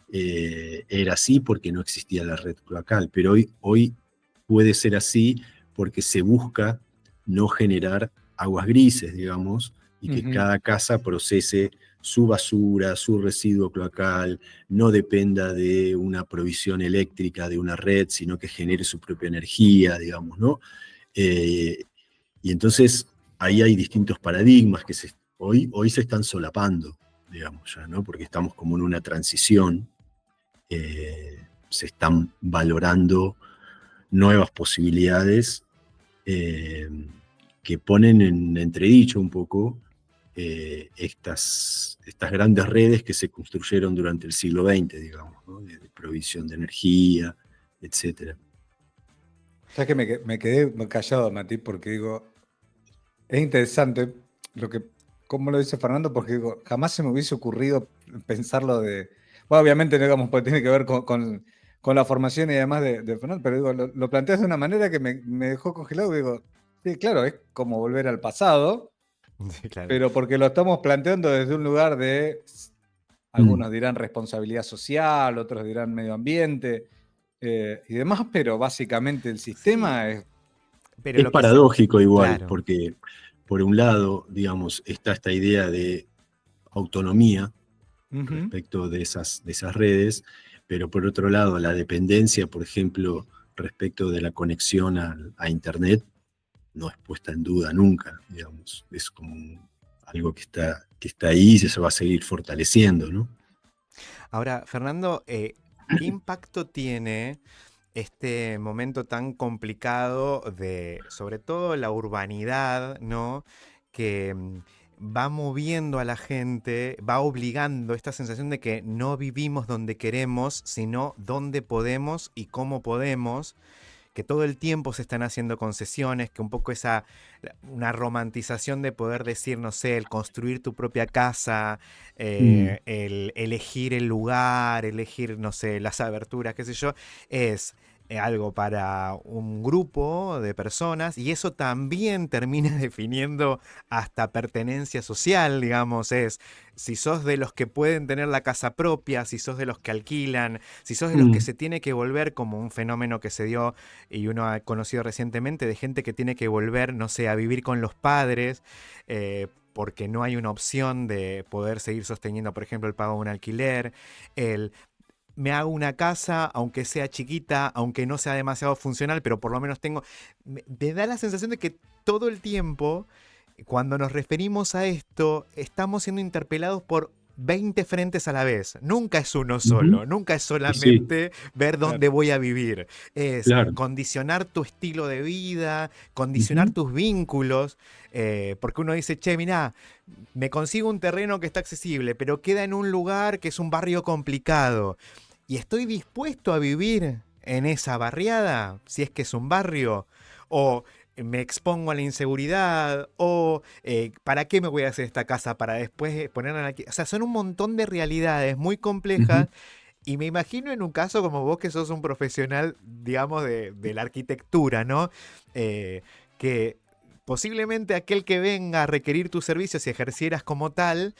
era así porque no existía la red cloacal, pero hoy puede ser así porque se busca no generar aguas grises, digamos, y que cada casa procese su basura, su residuo cloacal, no dependa de una provisión eléctrica de una red, sino que genere su propia energía, digamos, ¿no? Y entonces ahí hay distintos paradigmas que hoy se están solapando, digamos, ya, ¿no? Porque estamos como en una transición, se están valorando nuevas posibilidades que ponen en entredicho un poco estas grandes redes que se construyeron durante el siglo XX, digamos, ¿no? de provisión de energía, etc. ¿Sabes que me quedé callado, Mati? Porque digo, es interesante como lo dice Fernando, porque digo, jamás se me hubiese ocurrido pensarlo de... Bueno, obviamente, digamos, pues tiene que ver con la formación y además de Fernando, pero digo, lo planteas de una manera que me dejó congelado. Digo, sí, claro, es como volver al pasado. Sí, claro. Pero porque lo estamos planteando desde un lugar de, algunos dirán responsabilidad social, otros dirán medio ambiente y demás, pero básicamente el sistema es paradójico igual, claro. Porque por un lado, digamos, está esta idea de autonomía respecto de esas redes, pero por otro lado, la dependencia, por ejemplo, respecto de la conexión a Internet, no es puesta en duda nunca, digamos. Es como algo que está ahí y se va a seguir fortaleciendo, ¿no? Ahora, Fernando, ¿qué impacto tiene este momento tan complicado de, sobre todo, la urbanidad, ¿no? Que va moviendo a la gente, va obligando esta sensación de que no vivimos donde queremos, sino donde podemos y cómo podemos, que todo el tiempo se están haciendo concesiones, que un poco una romantización de poder decir, no sé, el construir tu propia casa, el elegir el lugar, elegir, no sé, las aberturas, qué sé yo, es algo para un grupo de personas, y eso también termina definiendo hasta pertenencia social, digamos, si sos de los que pueden tener la casa propia, si sos de los que alquilan, si sos de los que se tiene que volver, como un fenómeno que se dio y uno ha conocido recientemente, de gente que tiene que volver, no sé, a vivir con los padres, porque no hay una opción de poder seguir sosteniendo, por ejemplo, el pago de un alquiler, el me hago una casa, aunque sea chiquita, aunque no sea demasiado funcional, pero por lo menos tengo... Me da la sensación de que todo el tiempo, cuando nos referimos a esto, estamos siendo interpelados por 20 frentes a la vez. Nunca es uno Ujú. solo, nunca es Sí, sí, solamente ver dónde voy a vivir. Es claro. condicionar tu estilo de vida, condicionar Ujú. tus vínculos, porque uno dice, che, mirá, me consigo un terreno que está accesible, pero queda en un lugar que es un barrio complicado. Y estoy dispuesto a vivir en esa barriada, si es que es un barrio, o me expongo a la inseguridad, o ¿para qué me voy a hacer esta casa? Para después ponerla aquí. O sea, son un montón de realidades muy Ujú. complejas. Y me imagino en un caso como vos, que sos un profesional, digamos, de la arquitectura, ¿no? Que posiblemente aquel que venga a requerir tus servicios, si ejercieras como tal,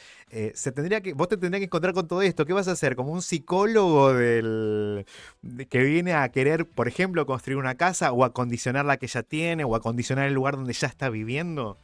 vos te tendrías que encontrar con todo esto. ¿Qué vas a hacer? ¿Como un psicólogo que viene a querer, por ejemplo, construir una casa o acondicionar la que ya tiene o acondicionar el lugar donde ya está viviendo?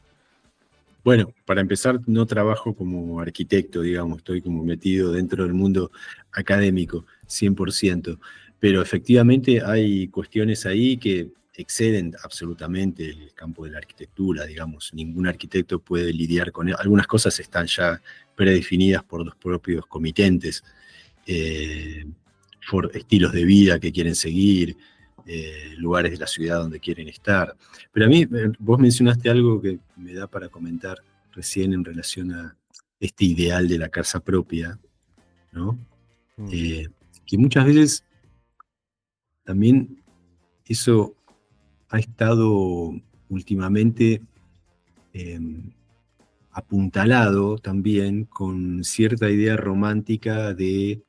Bueno, para empezar, no trabajo como arquitecto, digamos, estoy como metido dentro del mundo académico, 100%, pero efectivamente hay cuestiones ahí que exceden absolutamente el campo de la arquitectura, digamos, ningún arquitecto puede lidiar con algunas cosas están ya predefinidas por los propios comitentes, eh, por estilos de vida que quieren seguir, lugares de la ciudad donde quieren estar. Pero a mí, vos mencionaste algo que me da para comentar recién en relación a este ideal de la casa propia, ¿no? Mm. Eh, que muchas veces también eso ha estado últimamente eh, apuntalado también con cierta idea romántica de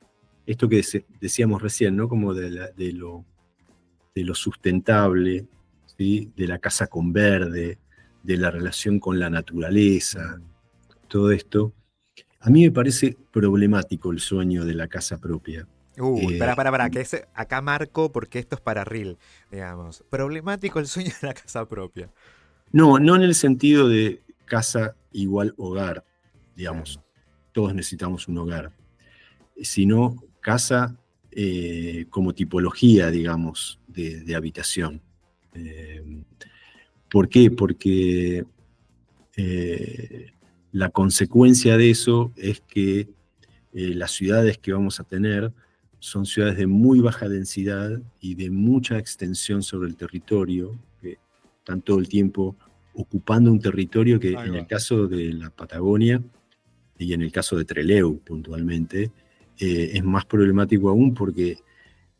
esto que decíamos recién, ¿no? Como de lo sustentable, ¿sí? De la casa con verde, de la relación con la naturaleza, todo esto. A mí me parece problemático el sueño de la casa propia. Eh, Para, que acá marco porque esto es para real, digamos. Problemático el sueño de la casa propia. no, no en el sentido de casa igual hogar, digamos, Claro. todos necesitamos un hogar, sino casa como tipología, digamos, de habitación. Eh, ¿Por qué? Porque la consecuencia de eso es que las ciudades que vamos a tener son ciudades de muy baja densidad y de mucha extensión sobre el territorio, que están todo el tiempo ocupando un territorio que Ahí en el va. caso de la Patagonia y en el caso de Trelew puntualmente, es más problemático aún porque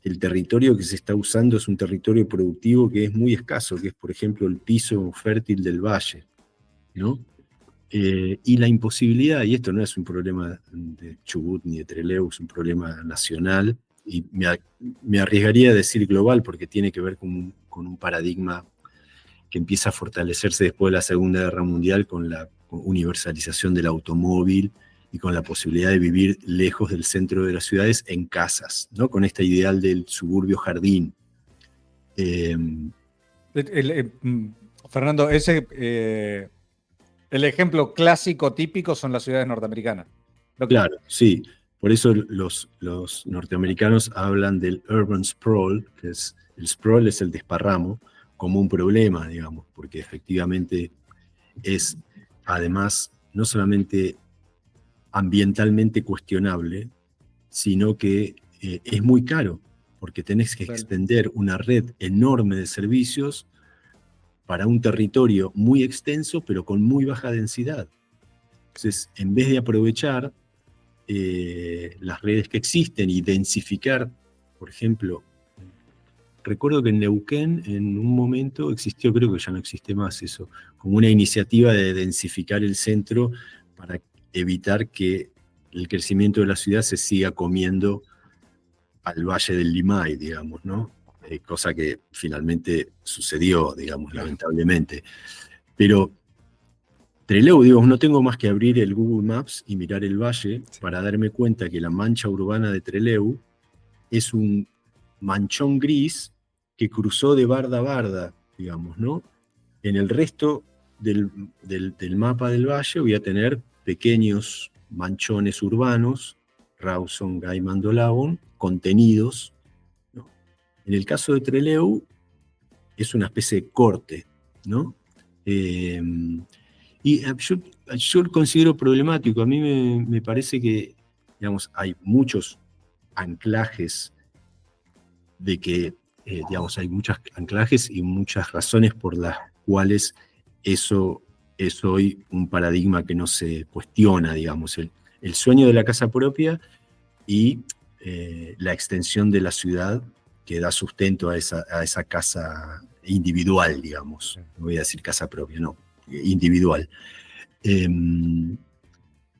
el territorio que se está usando es un territorio productivo que es muy escaso, que es por ejemplo el piso fértil del valle, ¿no? Y la imposibilidad, y esto no es un problema de Chubut ni de Trelew, es un problema nacional, y me arriesgaría a decir global porque tiene que ver con un paradigma que empieza a fortalecerse después de la Segunda Guerra Mundial con la universalización del automóvil y con la posibilidad de vivir lejos del centro de las ciudades en casas, ¿no? Con este ideal del suburbio jardín. Eh, Fernando, el ejemplo clásico típico son las ciudades norteamericanas. Claro, sí. Por eso los norteamericanos hablan del urban sprawl, que es el sprawl es el desparramo, como un problema, digamos, porque efectivamente es además no solamente ambientalmente cuestionable, sino que es muy caro, porque tenés que extender una red enorme de servicios para un territorio muy extenso, pero con muy baja densidad. Entonces, en vez de aprovechar las redes que existen y densificar, por ejemplo, recuerdo que en Neuquén en un momento existió, creo que ya no existe más eso, como una iniciativa de densificar el centro para evitar que el crecimiento de la ciudad se siga comiendo al Valle del Limay, digamos, ¿no? Cosa que finalmente sucedió, digamos, lamentablemente. Pero Trelew, digo, no tengo más que abrir el Google Maps y mirar el valle para darme cuenta que la mancha urbana de Trelew es un manchón gris que cruzó de barda a barda, digamos, ¿no? En el resto del mapa del valle voy a tener pequeños manchones urbanos, Rawson, Gaiman, Dolaon, contenidos, ¿no? En el caso de Trelew es una especie de corte, ¿no? Y yo lo considero problemático. A mí me parece que, digamos, hay muchos anclajes de que, digamos, hay muchos anclajes y muchas razones por las cuales eso es hoy un paradigma que no se cuestiona, digamos, el sueño de la casa propia y la extensión de la ciudad que da sustento a esa casa individual, digamos. No voy a decir casa propia, no, individual.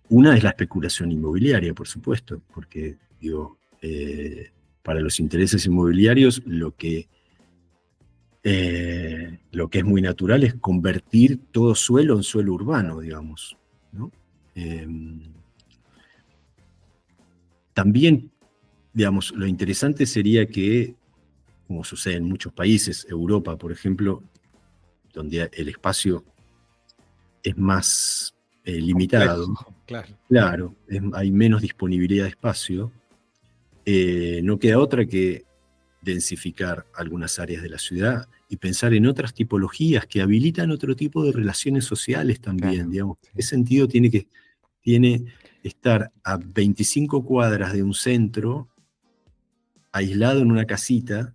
Una es la especulación inmobiliaria, por supuesto, porque, digo, para los intereses inmobiliarios lo que es muy natural es convertir todo suelo en suelo urbano, digamos, ¿no? También, digamos, lo interesante sería que, como sucede en muchos países, Europa, por ejemplo, donde el espacio es más limitado, claro, hay menos disponibilidad de espacio, no queda otra que densificar algunas áreas de la ciudad y pensar en otras tipologías que habilitan otro tipo de relaciones sociales también, claro, digamos. Sí. ¿Qué sentido tiene estar a 25 cuadras de un centro, aislado en una casita,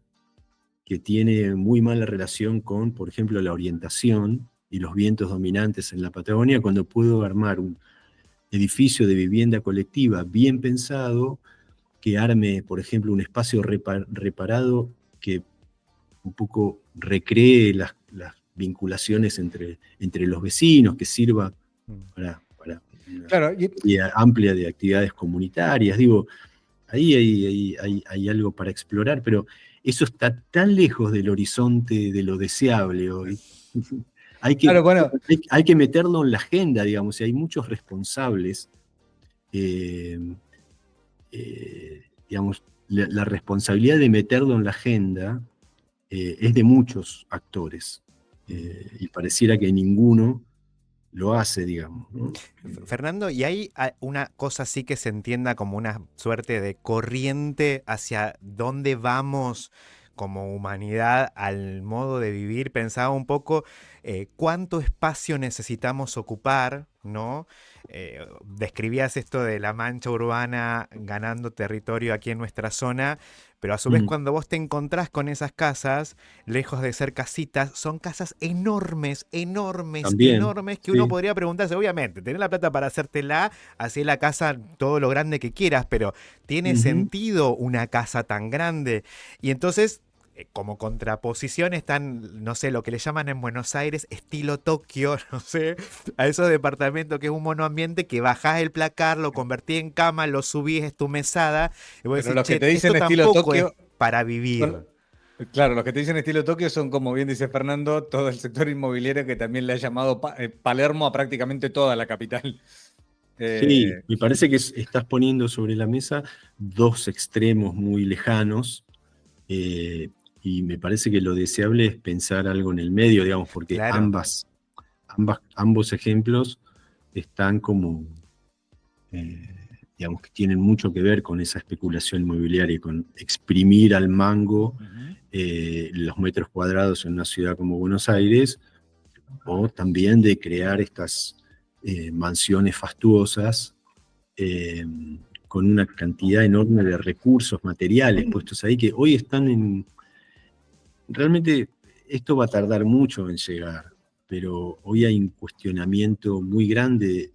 que tiene muy mala relación con, por ejemplo, la orientación y los vientos dominantes en la Patagonia, cuando puedo armar un edificio de vivienda colectiva bien pensado, que arme, por ejemplo, un espacio reparado que un poco recree las vinculaciones entre los vecinos, que sirva para claro, una amplia de actividades comunitarias. Digo, ahí hay algo para explorar, pero eso está tan lejos del horizonte de lo deseable hoy. Hay que meterlo en la agenda, digamos, y hay muchos responsables. Digamos, la responsabilidad de meterlo en la agenda es de muchos actores, y pareciera que ninguno lo hace, digamos, ¿no? Fernando, ¿y hay una cosa así que se entienda como una suerte de corriente hacia dónde vamos como humanidad al modo de vivir? Pensaba un poco cuánto espacio necesitamos ocupar, ¿no? Describías esto de la mancha urbana ganando territorio aquí en nuestra zona, pero a su vez cuando vos te encontrás con esas casas, lejos de ser casitas, son casas enormes, También, enormes, que sí. Uno podría preguntarse, obviamente, tenés la plata para hacértela, hacé la casa todo lo grande que quieras, pero ¿tiene sentido una casa tan grande? Y entonces, como contraposición están, no sé, lo que le llaman en Buenos Aires estilo Tokio, no sé, a esos departamentos que es un monoambiente que bajás el placar, lo convertís en cama, lo subís, es tu mesada, y vos pero decís, los que te dicen esto estilo tampoco Tokio es para vivir. Claro, los que te dicen estilo Tokio son, como bien dice Fernando, todo el sector inmobiliario que también le ha llamado Palermo a prácticamente toda la capital. Sí, me parece que estás poniendo sobre la mesa dos extremos muy lejanos, y me parece que lo deseable es pensar algo en el medio, digamos, porque claro. ambos ejemplos están como, digamos, que tienen mucho que ver con esa especulación inmobiliaria y con exprimir al mango los metros cuadrados en una ciudad como Buenos Aires, o también de crear estas mansiones fastuosas con una cantidad enorme de recursos materiales puestos ahí, que hoy están en... Realmente esto va a tardar mucho en llegar, pero hoy hay un cuestionamiento muy grande.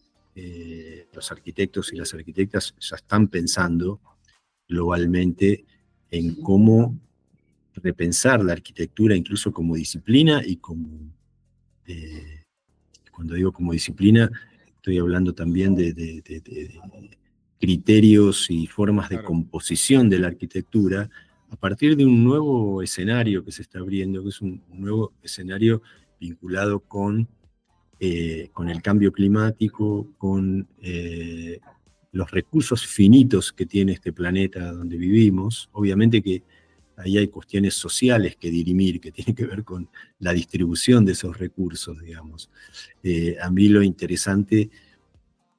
Los arquitectos y las arquitectas ya están pensando globalmente en cómo repensar la arquitectura incluso como disciplina y como... cuando digo como disciplina, estoy hablando también de criterios y formas de composición de la arquitectura a partir de un nuevo escenario que se está abriendo, que es un nuevo escenario vinculado con el cambio climático, con los recursos finitos que tiene este planeta donde vivimos. Obviamente que ahí hay cuestiones sociales que dirimir, que tienen que ver con la distribución de esos recursos, digamos. A mí lo interesante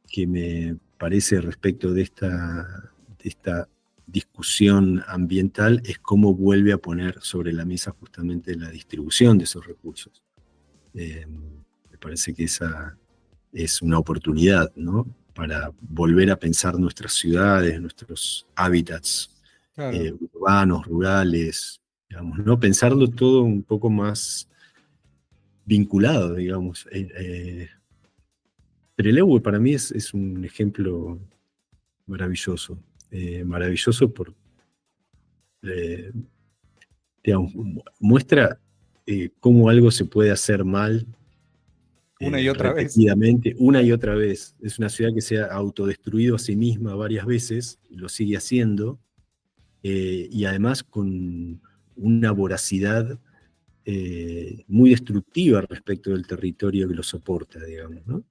que me parece respecto de esta discusión ambiental es cómo vuelve a poner sobre la mesa justamente la distribución de esos recursos. Me parece que esa es una oportunidad, ¿no?, para volver a pensar nuestras ciudades, nuestros hábitats, Claro. urbanos, rurales, digamos, ¿no? Pensarlo todo un poco más vinculado, digamos. Trelew para mí es un ejemplo maravilloso. Maravilloso por, digamos, muestra cómo algo se puede hacer mal Una y otra vez. repetidamente, una y otra vez. Es una ciudad que se ha autodestruido a sí misma varias veces, y lo sigue haciendo, y además con una voracidad muy destructiva respecto del territorio que lo soporta, digamos, ¿no?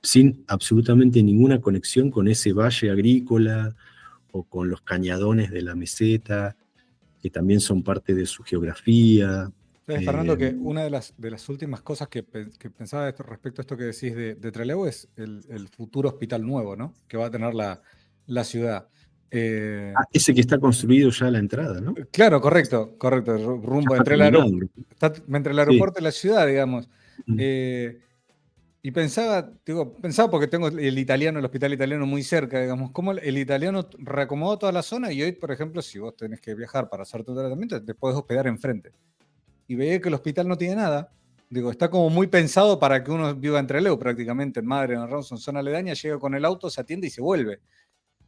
Sin absolutamente ninguna conexión con ese valle agrícola o con los cañadones de la meseta, que también son parte de su geografía. ¿Sabes, Fernando, que una de las últimas cosas que pensaba respecto a esto que decís de Trelew es el futuro hospital nuevo, ¿no?, que va a tener la ciudad. Ese que está construido ya a la entrada, ¿no? Claro, correcto, rumbo Ya está entre el terminado. entre el aeropuerto Sí. y la ciudad, digamos. Mm. Y pensaba porque tengo el hospital italiano muy cerca, digamos, cómo el italiano reacomodó toda la zona y hoy, por ejemplo, si vos tenés que viajar para hacer tu tratamiento, te podés hospedar enfrente. Y veía que el hospital no tiene nada. Digo, está como muy pensado para que uno viva en Trelew, prácticamente, en Madre, en Rawson, zona aledaña, llega con el auto, se atiende y se vuelve.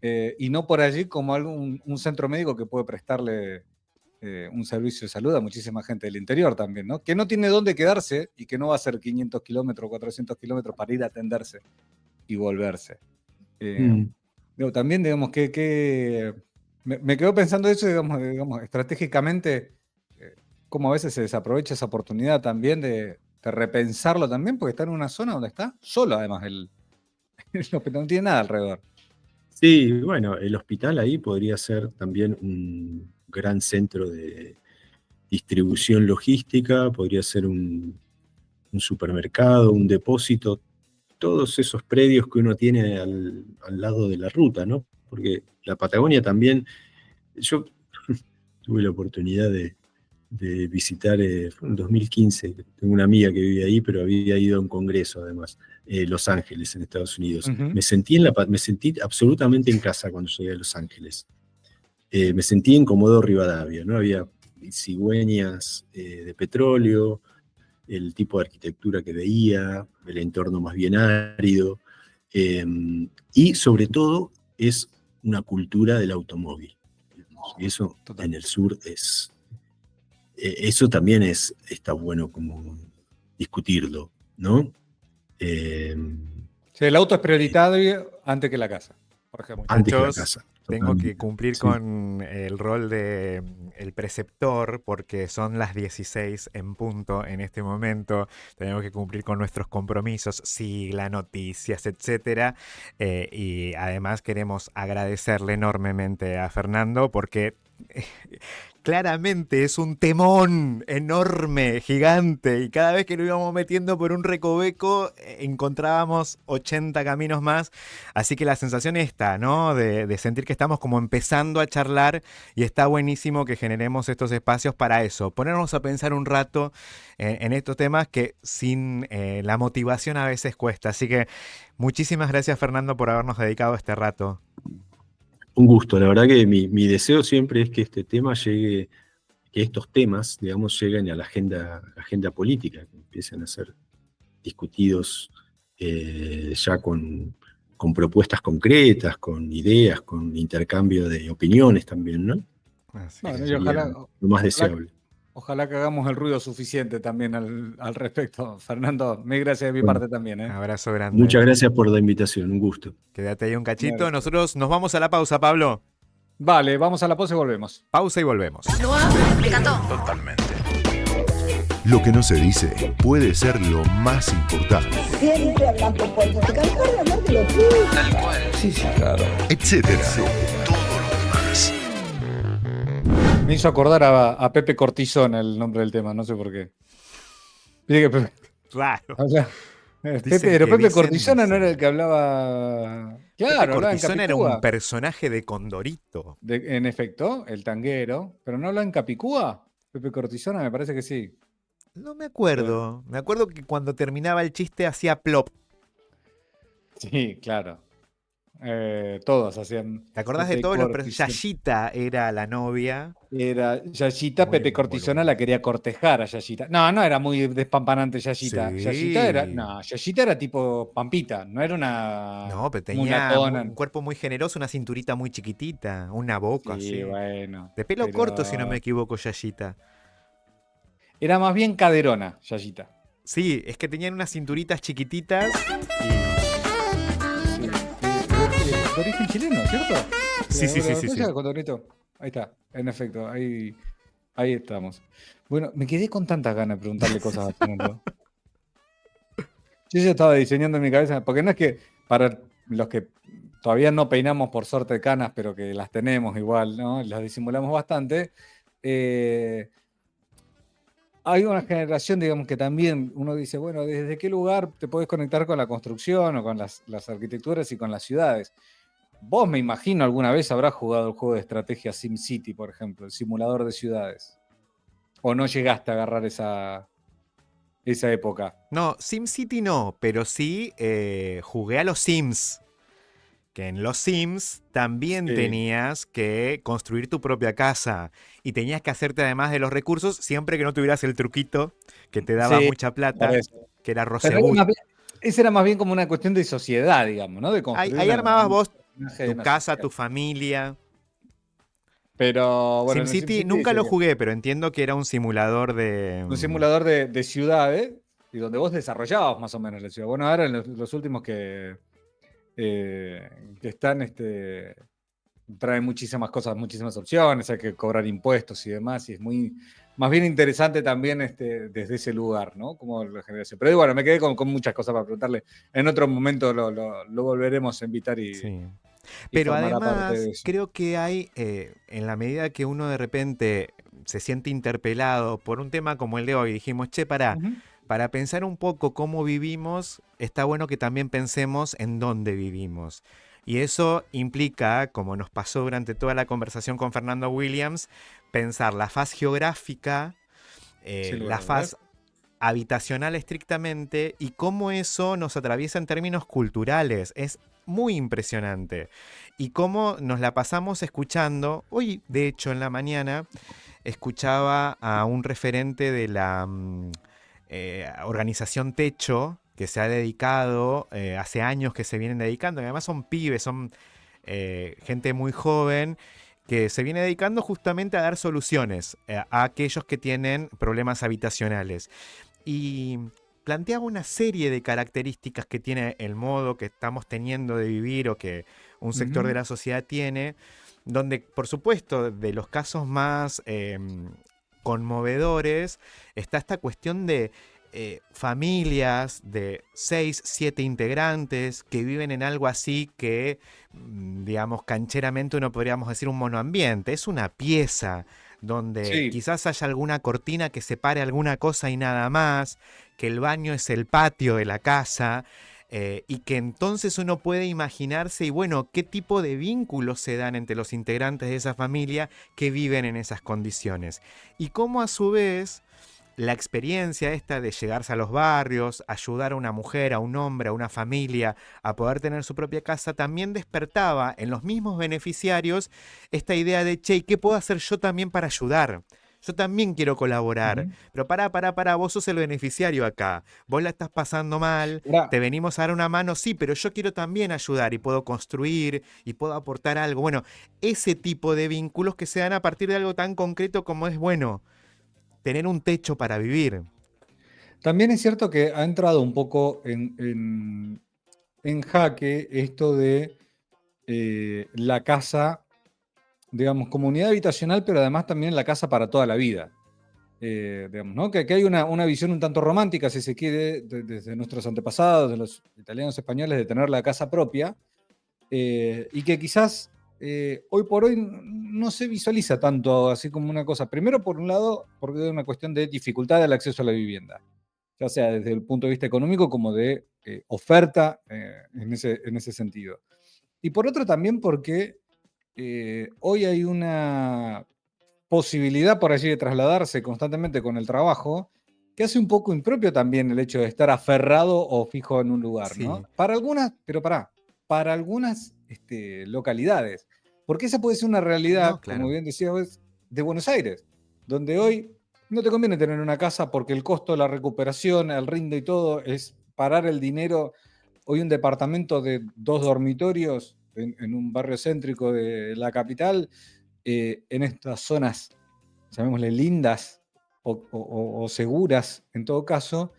Y no por allí como un centro médico que puede prestarle un servicio de salud a muchísima gente del interior también, ¿no? Que no tiene dónde quedarse y que no va a hacer 500 kilómetros, 400 kilómetros para ir a atenderse y volverse. Digo, también, digamos, que me quedo pensando eso, digamos estratégicamente, cómo a veces se desaprovecha esa oportunidad también de repensarlo también, porque está en una zona donde está solo, además, el hospital no tiene nada alrededor. Sí, bueno, el hospital ahí podría ser también un gran centro de distribución logística, podría ser un supermercado, un depósito, todos esos predios que uno tiene al lado de la ruta, ¿no? Porque la Patagonia también, yo tuve la oportunidad de visitar, fue en 2015, tengo una amiga que vive ahí, pero había ido a un congreso además, Los Ángeles, en Estados Unidos. Uh-huh. Me sentí absolutamente en casa cuando llegué a Los Ángeles. Me sentí en Comodoro Rivadavia, ¿no? Había cigüeñas de petróleo, el tipo de arquitectura que veía, el entorno más bien árido, y sobre todo es una cultura del automóvil. Y eso en el sur es... Eso también está bueno como discutirlo, ¿no? Sí, el auto es prioritario antes que la casa, por ejemplo. Antes que la casa. Tengo que cumplir con el rol de el preceptor porque son las 16 en punto en este momento. Tenemos que cumplir con nuestros compromisos, sigla, noticias, etcétera. Y además queremos agradecerle enormemente a Fernando porque claramente es un temón enorme, gigante, y cada vez que lo íbamos metiendo por un recoveco encontrábamos 80 caminos más, así que la sensación esta, ¿no? De sentir que estamos como empezando a charlar y está buenísimo que generemos estos espacios para eso, ponernos a pensar un rato en estos temas que sin la motivación a veces cuesta, así que muchísimas gracias, Fernando, por habernos dedicado este rato. Un gusto, la verdad que mi deseo siempre es que este tema llegue, que estos temas, digamos, lleguen a la agenda política, que empiecen a ser discutidos ya con propuestas concretas, con ideas, con intercambio de opiniones también, ¿no? Bueno, y ojalá, lo más deseable. Ojalá que hagamos el ruido suficiente también al respecto. Fernando, mil gracias de mi parte también. Abrazo grande. Muchas gracias por la invitación, un gusto. Quédate ahí un cachito. Nosotros nos vamos a la pausa, Pablo. Vale, vamos a la pausa y volvemos. Pausa y volvemos. Me encantó. Totalmente. Lo que no se dice puede ser lo más importante. Siempre hablando por eso. Te cansas de hablar de lo tuyo. Tal cual. Sí, claro. Etcétera. Todo lo demás. Me hizo acordar a Pepe Cortisona el nombre del tema, no sé por qué. Viste que Claro. Pero Pepe Cortisona no era el que hablaba. Pepe Claro, hablaba en Cortisona era un Capicúa. personaje de Condorito. En efecto, el tanguero. Pero no hablaba en Capicúa. Pepe Cortisona, me parece que sí. No me acuerdo. Me acuerdo que cuando terminaba el chiste hacía plop. Sí, claro. Todos hacían. ¿Te acordás de Pepe todos los Cortisona. Yayita era la novia. Era Yayita, Muy Pepe lindo Cortisona volumen. la quería cortejar a Yayita. No era muy despampanante Yayita. Sí. Yayita era tipo Pampita, no era una No, pero tenía mulatona. un cuerpo muy generoso, una cinturita muy chiquitita, una boca Sí, así. bueno. De pelo corto, si no me Pero equivoco, Yayita. era más bien caderona, Yayita. Sí, es que tenían unas cinturitas chiquititas y... Sí. De origen chileno, ¿cierto? Sí, sí, sí, sí, sí. Condorito. Ahí está, en efecto, ahí estamos. Bueno, me quedé con tantas ganas de preguntarle cosas a Fernando. Yo ya estaba diseñando en mi cabeza, porque no es que para los que todavía no peinamos por suerte de canas, pero que las tenemos igual, ¿no? Las disimulamos bastante. Hay una generación, digamos, que también uno dice, bueno, ¿desde qué lugar te podés conectar con la construcción o con las arquitecturas y con las ciudades? Vos, me imagino, alguna vez habrás jugado el juego de estrategia SimCity, por ejemplo, el simulador de ciudades. ¿O no llegaste a agarrar esa época? No, SimCity no, pero sí jugué a los Sims. Que en los Sims también Sí. tenías que construir tu propia casa y tenías que hacerte además de los recursos siempre que no tuvieras el truquito que te daba Sí, mucha plata, por eso. que era Pero Rosebud. ese era más bien como una cuestión de sociedad, digamos, ¿no? De Ahí, construir ahí armabas vos personaje de tu una casa, sociedad. tu familia. Pero bueno, en el SimCity nunca lo jugué, pero entiendo que era un simulador de... un simulador de ciudades y donde vos desarrollabas más o menos la ciudad. Bueno, ahora en los últimos que están, traen muchísimas cosas, muchísimas opciones, hay que cobrar impuestos y demás, y es más bien interesante también desde ese lugar, ¿no? Como la generación. Pero bueno, me quedé con muchas cosas para preguntarle. En otro momento lo volveremos a invitar y Sí. y Pero formará parte además de eso. creo que hay, en la medida que uno de repente se siente interpelado por un tema como el de hoy, dijimos, che, Ujú. para pensar un poco cómo vivimos, está bueno que también pensemos en dónde vivimos. Y eso implica, como nos pasó durante toda la conversación con Fernando Williams, pensar la faz geográfica, Sin lugar la a dudas. faz habitacional estrictamente y cómo eso nos atraviesa en términos culturales. Es muy impresionante. Y cómo nos la pasamos escuchando. Hoy, de hecho, en la mañana, escuchaba a un referente de la organización Techo, que se ha dedicado, hace años que se vienen dedicando, que además son pibes, son gente muy joven, que se viene dedicando justamente a dar soluciones a aquellos que tienen problemas habitacionales. Y planteaba una serie de características que tiene el modo que estamos teniendo de vivir o que un sector de la sociedad tiene, donde, por supuesto, de los casos más conmovedores está esta cuestión de familias de 6, 7 integrantes que viven en algo así que, digamos, cancheramente uno podríamos decir un monoambiente. Es una pieza donde Sí. quizás haya alguna cortina que separe alguna cosa y nada más, que el baño es el patio de la casa, y que entonces uno puede imaginarse, y bueno, qué tipo de vínculos se dan entre los integrantes de esa familia que viven en esas condiciones. Y cómo a su vez la experiencia esta de llegarse a los barrios, ayudar a una mujer, a un hombre, a una familia a poder tener su propia casa, también despertaba en los mismos beneficiarios esta idea de, che, ¿qué puedo hacer yo también para ayudar? Yo también quiero colaborar, pero pará, vos sos el beneficiario acá, vos la estás pasando mal, Mirá, te venimos a dar una mano, sí, pero yo quiero también ayudar y puedo construir y puedo aportar algo. Bueno, ese tipo de vínculos que se dan a partir de algo tan concreto como es, bueno, tener un techo para vivir. también es cierto que ha entrado un poco en jaque esto de la casa, digamos, comunidad habitacional, pero además también la casa para toda la vida. Digamos, ¿no? Que hay una visión un tanto romántica, si se quiere, desde nuestros antepasados, de los italianos españoles, de tener la casa propia, y que quizás hoy por hoy no se visualiza tanto así como una cosa. Primero, por un lado, porque es una cuestión de dificultad del acceso a la vivienda, ya sea desde el punto de vista económico como de oferta en ese sentido. Y por otro también porque hoy hay una posibilidad por allí de trasladarse constantemente con el trabajo, que hace un poco impropio también el hecho de estar aferrado o fijo en un lugar, ¿no? Sí. Para algunas, pero para algunas localidades, porque esa puede ser una realidad, No, como claro. bien decía vos, de Buenos Aires, donde hoy no te conviene tener una casa porque el costo de la recuperación, el rinde y todo, es parar el dinero. Hoy un departamento de 2 dormitorios en un barrio céntrico de la capital, en estas zonas, llamémosle lindas o seguras, en todo caso,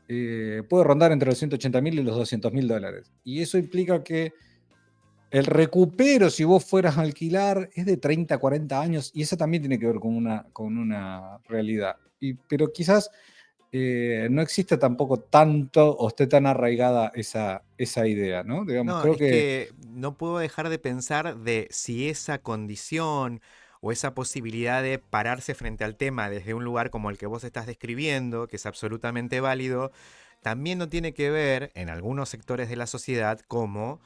puede rondar entre los 180.000 y los 200.000 dólares. Y eso implica que el recupero, si vos fueras a alquilar, es de 30, 40 años, y eso también tiene que ver con una realidad. Pero quizás no existe tampoco tanto o esté tan arraigada esa idea, ¿no? Digamos, No, creo es que que no puedo dejar de pensar de si esa condición o esa posibilidad de pararse frente al tema desde un lugar como el que vos estás describiendo, que es absolutamente válido, también no tiene que ver en algunos sectores de la sociedad como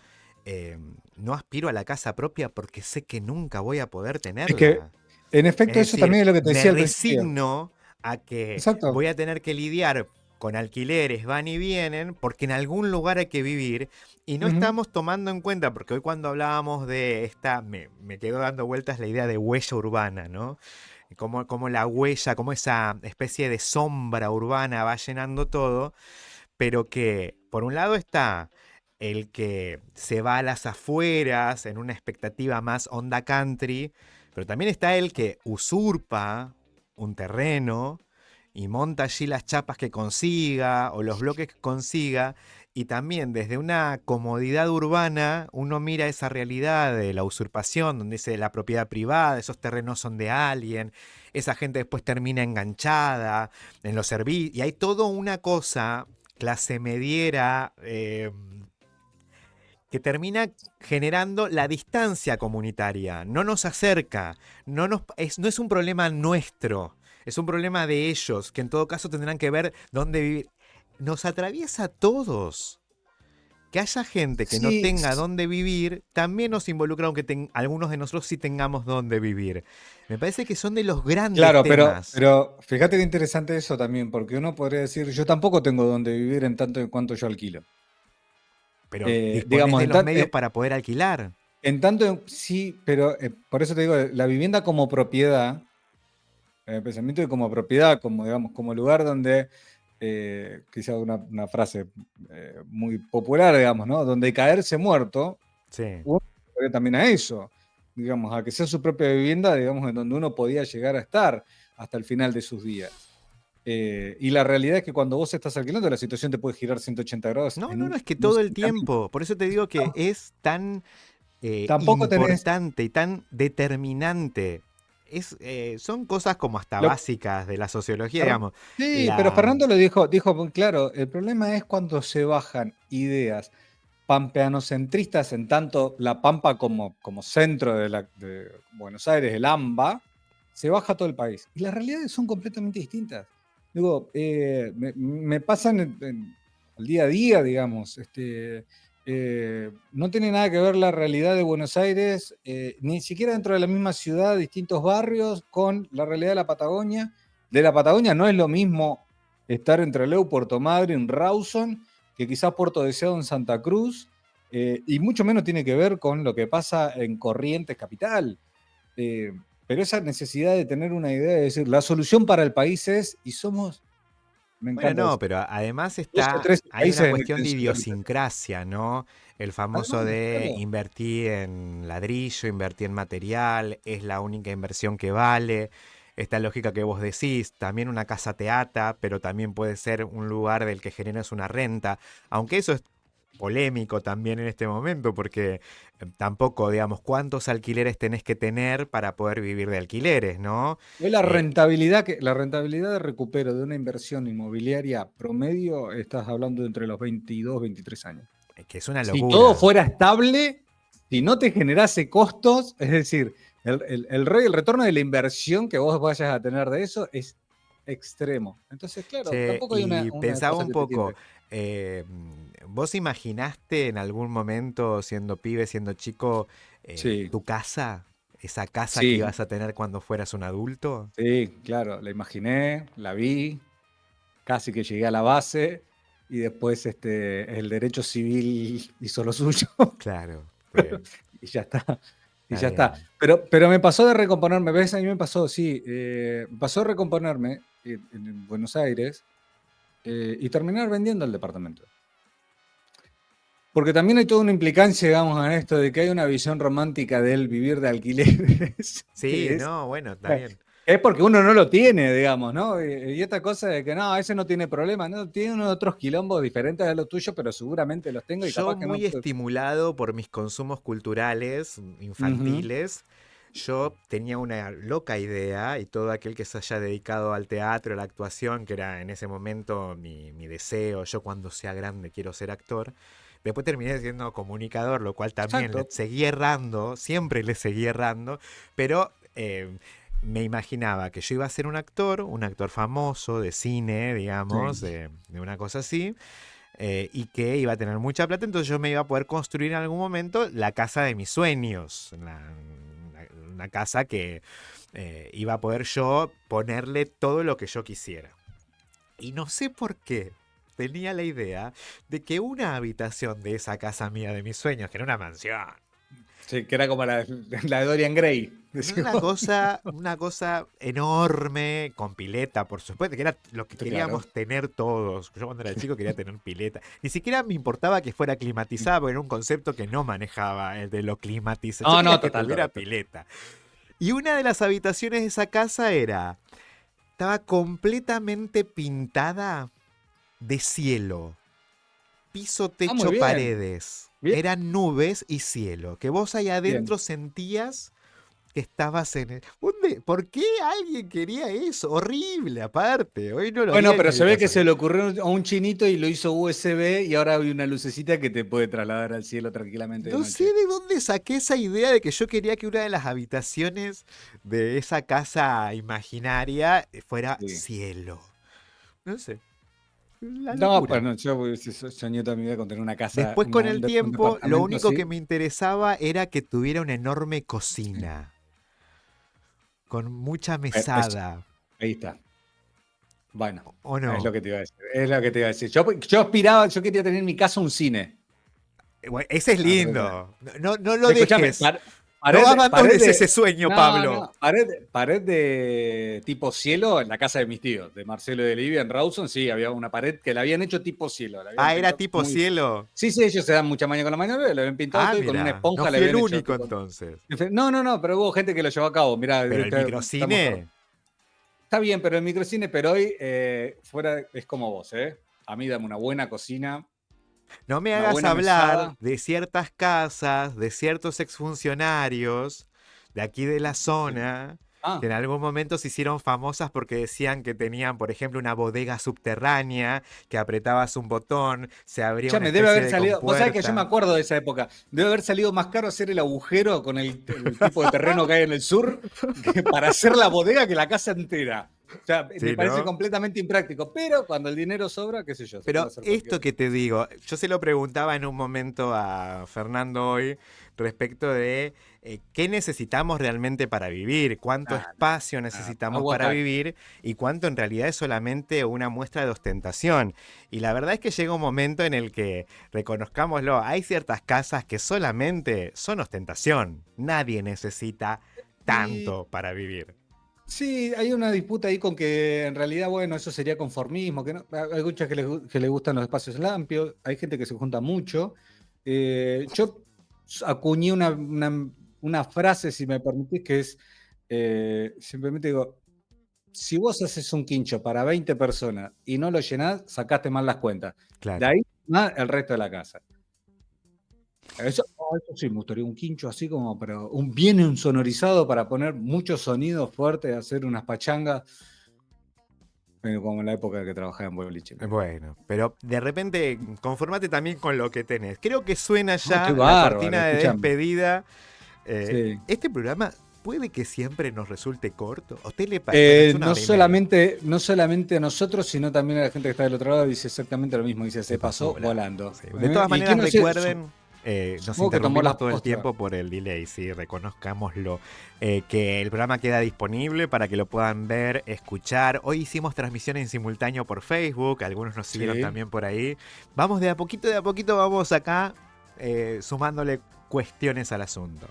no aspiro a la casa propia porque sé que nunca voy a poder es que, tenerla. en Es efecto, eso decir, también es lo que te me decía al principio. resigno a que Exacto. voy a tener que lidiar con alquileres, van y vienen, porque en algún lugar hay que vivir y no Ujú. estamos tomando en cuenta, porque hoy cuando hablábamos de esta, me quedó dando vueltas la idea de huella urbana, ¿no? Como la huella, como esa especie de sombra urbana va llenando todo, pero que por un lado está el que se va a las afueras en una expectativa más onda country, pero también está el que usurpa un terreno y monta allí las chapas que consiga o los bloques que consiga, y también desde una comodidad urbana uno mira esa realidad de la usurpación, donde dice la propiedad privada, esos terrenos son de alguien, esa gente después termina enganchada en los servicios, y hay toda una cosa clase mediera que termina generando la distancia comunitaria, no nos acerca, no es un problema nuestro, es un problema de ellos, que en todo caso tendrán que ver dónde vivir. Nos atraviesa a todos. Que haya gente que no Sí, tenga dónde vivir también nos involucra, aunque algunos de nosotros sí tengamos dónde vivir. Me parece que son de los grandes claro, pero, temas. pero fíjate qué interesante eso también, porque uno podría decir, yo tampoco tengo dónde vivir en tanto en cuanto yo alquilo. Pero disponés Digamos, de los medios para poder alquilar. en tanto, sí, pero por eso te digo, la vivienda como propiedad, el pensamiento de como propiedad, como digamos, como lugar donde, quizá una frase muy popular, digamos, ¿no? Donde caerse muerto, Sí. uno se refiere también a eso, digamos, a que sea su propia vivienda, digamos, en donde uno podía llegar a estar hasta el final de sus días. Y la realidad es que cuando vos estás alquilando, la situación te puede girar 180 grados No, en no, no, un, es que en un todo el santiamén. tiempo. Por eso te digo que es tan Tampoco tenés. importante y tan determinante. Son cosas como hasta lo- básicas de la sociología, digamos. sí, pero La, Fernando lo dijo muy claro. El problema es cuando se bajan ideas pampeanocentristas, en tanto la Pampa como centro de Buenos Aires, el AMBA, se baja todo el país. Y las realidades son completamente distintas. Digo, me pasan al día a día, digamos. No tiene nada que ver la realidad de Buenos Aires, ni siquiera dentro de la misma ciudad, distintos barrios, con la realidad de la Patagonia. De la Patagonia no es lo mismo estar entre Leu, Puerto Madryn, Rawson, que quizás Puerto Deseado en Santa Cruz, y mucho menos tiene que ver con lo que pasa en Corrientes Capital. Eh, pero esa necesidad de tener una idea de decir, la solución para el país es, y somos, me bueno, encanta no, decir, pero además 12 o 13 hay una países en cuestión de extensión territorial. idiosincrasia, ¿no? El famoso Además, de claro. invertir en ladrillo, invertir en material, es la única inversión que vale. Esta lógica que vos decís, también una casa te ata, pero también puede ser un lugar del que generas una renta, aunque eso es polémico también en este momento, porque tampoco, digamos, cuántos alquileres tenés que tener para poder vivir de alquileres, ¿no? Hoy Eh, la rentabilidad de recupero de una inversión inmobiliaria promedio, estás hablando de entre los 22 23 años. que es una Si todo locura. fuera estable, si no te generase costos, es decir, el retorno de la inversión que vos vayas a tener de eso es extremo. Entonces, claro, Che, tampoco hay y una pensaba cosa un que te poco, tiente. eh, ¿vos imaginaste en algún momento, siendo pibe, siendo chico, Sí, tu casa? ¿Esa casa que sí, ibas a tener cuando fueras un adulto? sí, claro, la imaginé, la vi, casi que llegué a la base y después el derecho civil hizo lo suyo Claro, bien, y ya está. Y está ya está. bien. Pero me pasó de recomponerme, ¿ves? A mí me pasó, sí. Me pasó de recomponerme en Buenos Aires y terminar vendiendo el departamento. Porque también hay toda una implicancia, digamos, en esto de que hay una visión romántica del vivir de alquileres, Sí, que no, bueno, está bien. es porque uno no lo tiene, digamos, ¿no? Y esta cosa de que no, ese no tiene problema, ¿no? Tiene unos otros quilombos diferentes a los tuyos, pero seguramente los tengo y Yo capaz que no. muy estimulado por mis consumos culturales Ujú, infantiles, yo tenía una loca idea y todo aquel que se haya dedicado al teatro, a la actuación, que era en ese momento mi deseo, yo cuando sea grande quiero ser actor. Después terminé siendo comunicador, lo cual también le exacto. seguí errando, siempre le seguí errando, pero me imaginaba que yo iba a ser un actor famoso de cine, digamos, Sí. de una cosa así, y que iba a tener mucha plata, entonces yo me iba a poder construir en algún momento la casa de mis sueños, una casa que iba a poder yo ponerle todo lo que yo quisiera. Y no sé por qué tenía la idea de que una habitación de esa casa mía de mis sueños, que era una mansión, Sí, que era como la de Dorian Gray. decís vos. una cosa enorme, con pileta, por supuesto, que era lo que Claro. queríamos tener todos. Yo cuando era chico quería tener pileta. Ni siquiera me importaba que fuera climatizada, porque era un concepto que no manejaba, el de lo climatizado. Yo No, quería no, que total, tuviera total, total. pileta. Y una de las habitaciones de esa casa estaba completamente pintada de cielo. Piso, Ah, muy techo, bien. paredes. Bien, Eran nubes y cielo. Que vos ahí bien. adentro sentías que estabas en el... ¿Por qué alguien quería eso? Horrible, aparte. Hoy no lo Bueno, haría pero ni se de ve que se casualidad. le ocurrió a un chinito y lo hizo USB y ahora hay una lucecita que te puede trasladar al cielo tranquilamente de No sé noche. de dónde saqué esa idea de que yo quería que una de las habitaciones de esa casa imaginaria fuera Sí. cielo. No sé, la No, pues locura. no, yo soñé toda mi vida con tener una casa, Después con el un tiempo, lo departamento único que así. me interesaba era que tuviera una enorme Sí. cocina, con mucha Eso, mesada, ahí está. Bueno, ¿o es lo no? que te iba a decir. Es lo que te iba a decir. Yo aspiraba, yo quería tener en mi casa un cine. Bueno, ese es Absolutamente. lindo. No, no lo Escúchame, dejes. No abandones ese sueño, no, Pablo. no, pared de tipo cielo en la casa de mis tíos, de Marcelo y de Livia en Rawson, sí, había una pared que la habían hecho tipo cielo, la habían Ah, era pintado tipo muy. cielo. Sí, sí, ellos se dan mucha maña con la mañana, lo habían pintado Ah, todo y con una mira, no esponja le fui el habían hecho único tipo. entonces. No, no, no, pero hubo gente que lo llevó a cabo. Mirá, Pero el estamos. microcine, Está bien, pero el microcine, pero hoy fuera es como vos, ¿eh? A mí dame una buena cocina, no me una hagas buena hablar mesada. de ciertas casas, de ciertos exfuncionarios de aquí de la Sí. zona, que Ah, en algún momento se hicieron famosas porque decían que tenían, por ejemplo, una bodega subterránea, que apretabas un botón, se abría ya una me debe especie haber de salido. Vos sabés que yo me compuerta. acuerdo de esa época. Debe haber salido más caro hacer el agujero con el tipo de terreno que hay en el sur para hacer la bodega que la casa entera. O sea, me Sí, parece ¿no? completamente impráctico. Pero cuando el dinero sobra, qué sé yo, se puede Pero hacer cualquier esto que cosa. te digo, yo se lo preguntaba en un momento a Fernando hoy respecto de qué necesitamos realmente para vivir, cuánto Nada, nada, espacio nada. necesitamos Agua para acá. vivir y cuánto en realidad es solamente una muestra de ostentación. Y la verdad es que llega un momento en el que, reconozcámoslo, hay ciertas casas que solamente son ostentación. Nadie necesita Y tanto para vivir. sí, hay una disputa ahí con que en realidad, bueno, eso sería conformismo, que no, hay muchas que les gustan los espacios amplios, hay gente que se junta mucho. Yo acuñé una frase, si me permitís, que es, simplemente digo, si vos haces un quincho para 20 personas y no lo llenás, sacaste mal las cuentas. De Claro. ahí más el resto de la casa. Eso sí, me gustaría un quincho así como, pero bien insonorizado para poner muchos sonidos fuertes, hacer unas pachangas. como en la época que trabajaba en boliche. Bueno, pero de repente conformate también con lo que tenés. Creo que suena ya qué la bárbaro, cortina de escuchame. despedida. Sí. Este programa puede que siempre nos resulte corto. ¿A usted le parece? Es una No hora y media. solamente a nosotros, sino también a la gente que está del otro lado, dice exactamente lo mismo. Dice, se pasó volando. Sí. De todas Y maneras, que no sé, recuerden, nos supongo que tomó interrumpimos la todo el posta. tiempo por el delay, sí, reconozcámoslo. Que el programa queda disponible para que lo puedan ver, escuchar. Hoy hicimos transmisión en simultáneo por Facebook, algunos nos siguieron también por ahí. Vamos de a poquito, vamos acá sumándole cuestiones al asunto.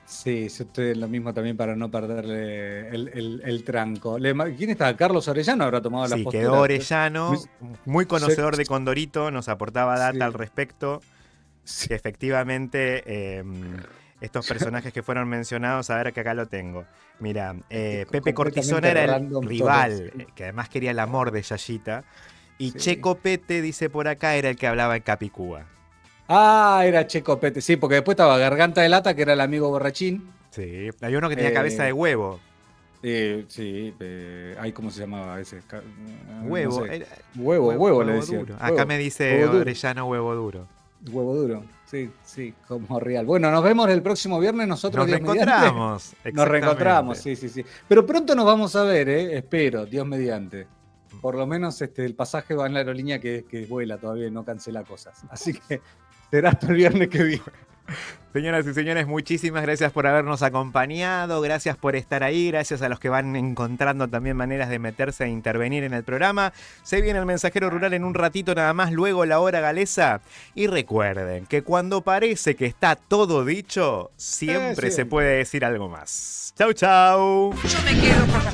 Sí, yo estoy en lo mismo también para no perderle el tranco. ¿Quién está? ¿Carlos Orellano habrá tomado la Sí, postura? quedó Orellano, muy conocedor de Condorito, nos aportaba data Sí. al respecto. Sí. Que efectivamente estos personajes que fueron mencionados, a ver que acá lo tengo. Mira, Pepe Cortisona era el random rival, todos. que además quería el amor de Yayita. Y Sí. Checo Pete, dice por acá, era el que hablaba en Capicúa. Ah, era Checo Pete. Sí, porque después estaba Garganta de Lata, que era el amigo borrachín. Sí, hay uno que tenía cabeza de huevo. Sí, ay, ¿cómo se llamaba ese? Huevo, No sé. era- Huevo le decía. duro. Acá me dice huevo duro. Orellano huevo duro. Huevo duro. Sí, como real. Bueno, nos vemos el próximo viernes. Nosotros Nos Dios mediante. reencontramos. Nos exactamente. reencontramos, sí. Pero pronto nos vamos a ver, espero, Dios mediante. Por lo menos el pasaje va en la aerolínea que vuela todavía y no cancela cosas. Así que será hasta el viernes que viene. Señoras y señores, muchísimas gracias por habernos acompañado, gracias por estar ahí, gracias a los que van encontrando también maneras de meterse e intervenir en el programa. Se viene el Mensajero Rural en un ratito nada más, luego la hora galesa. Y recuerden que cuando parece que está todo dicho, siempre se puede decir algo más. Chau, chau.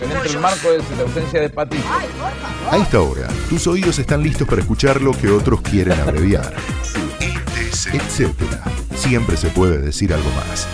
En el marco de la ausencia de Patito. A esta hora, tus oídos están listos para escuchar lo que otros quieren abreviar. Etcétera. Siempre se puede decir algo más.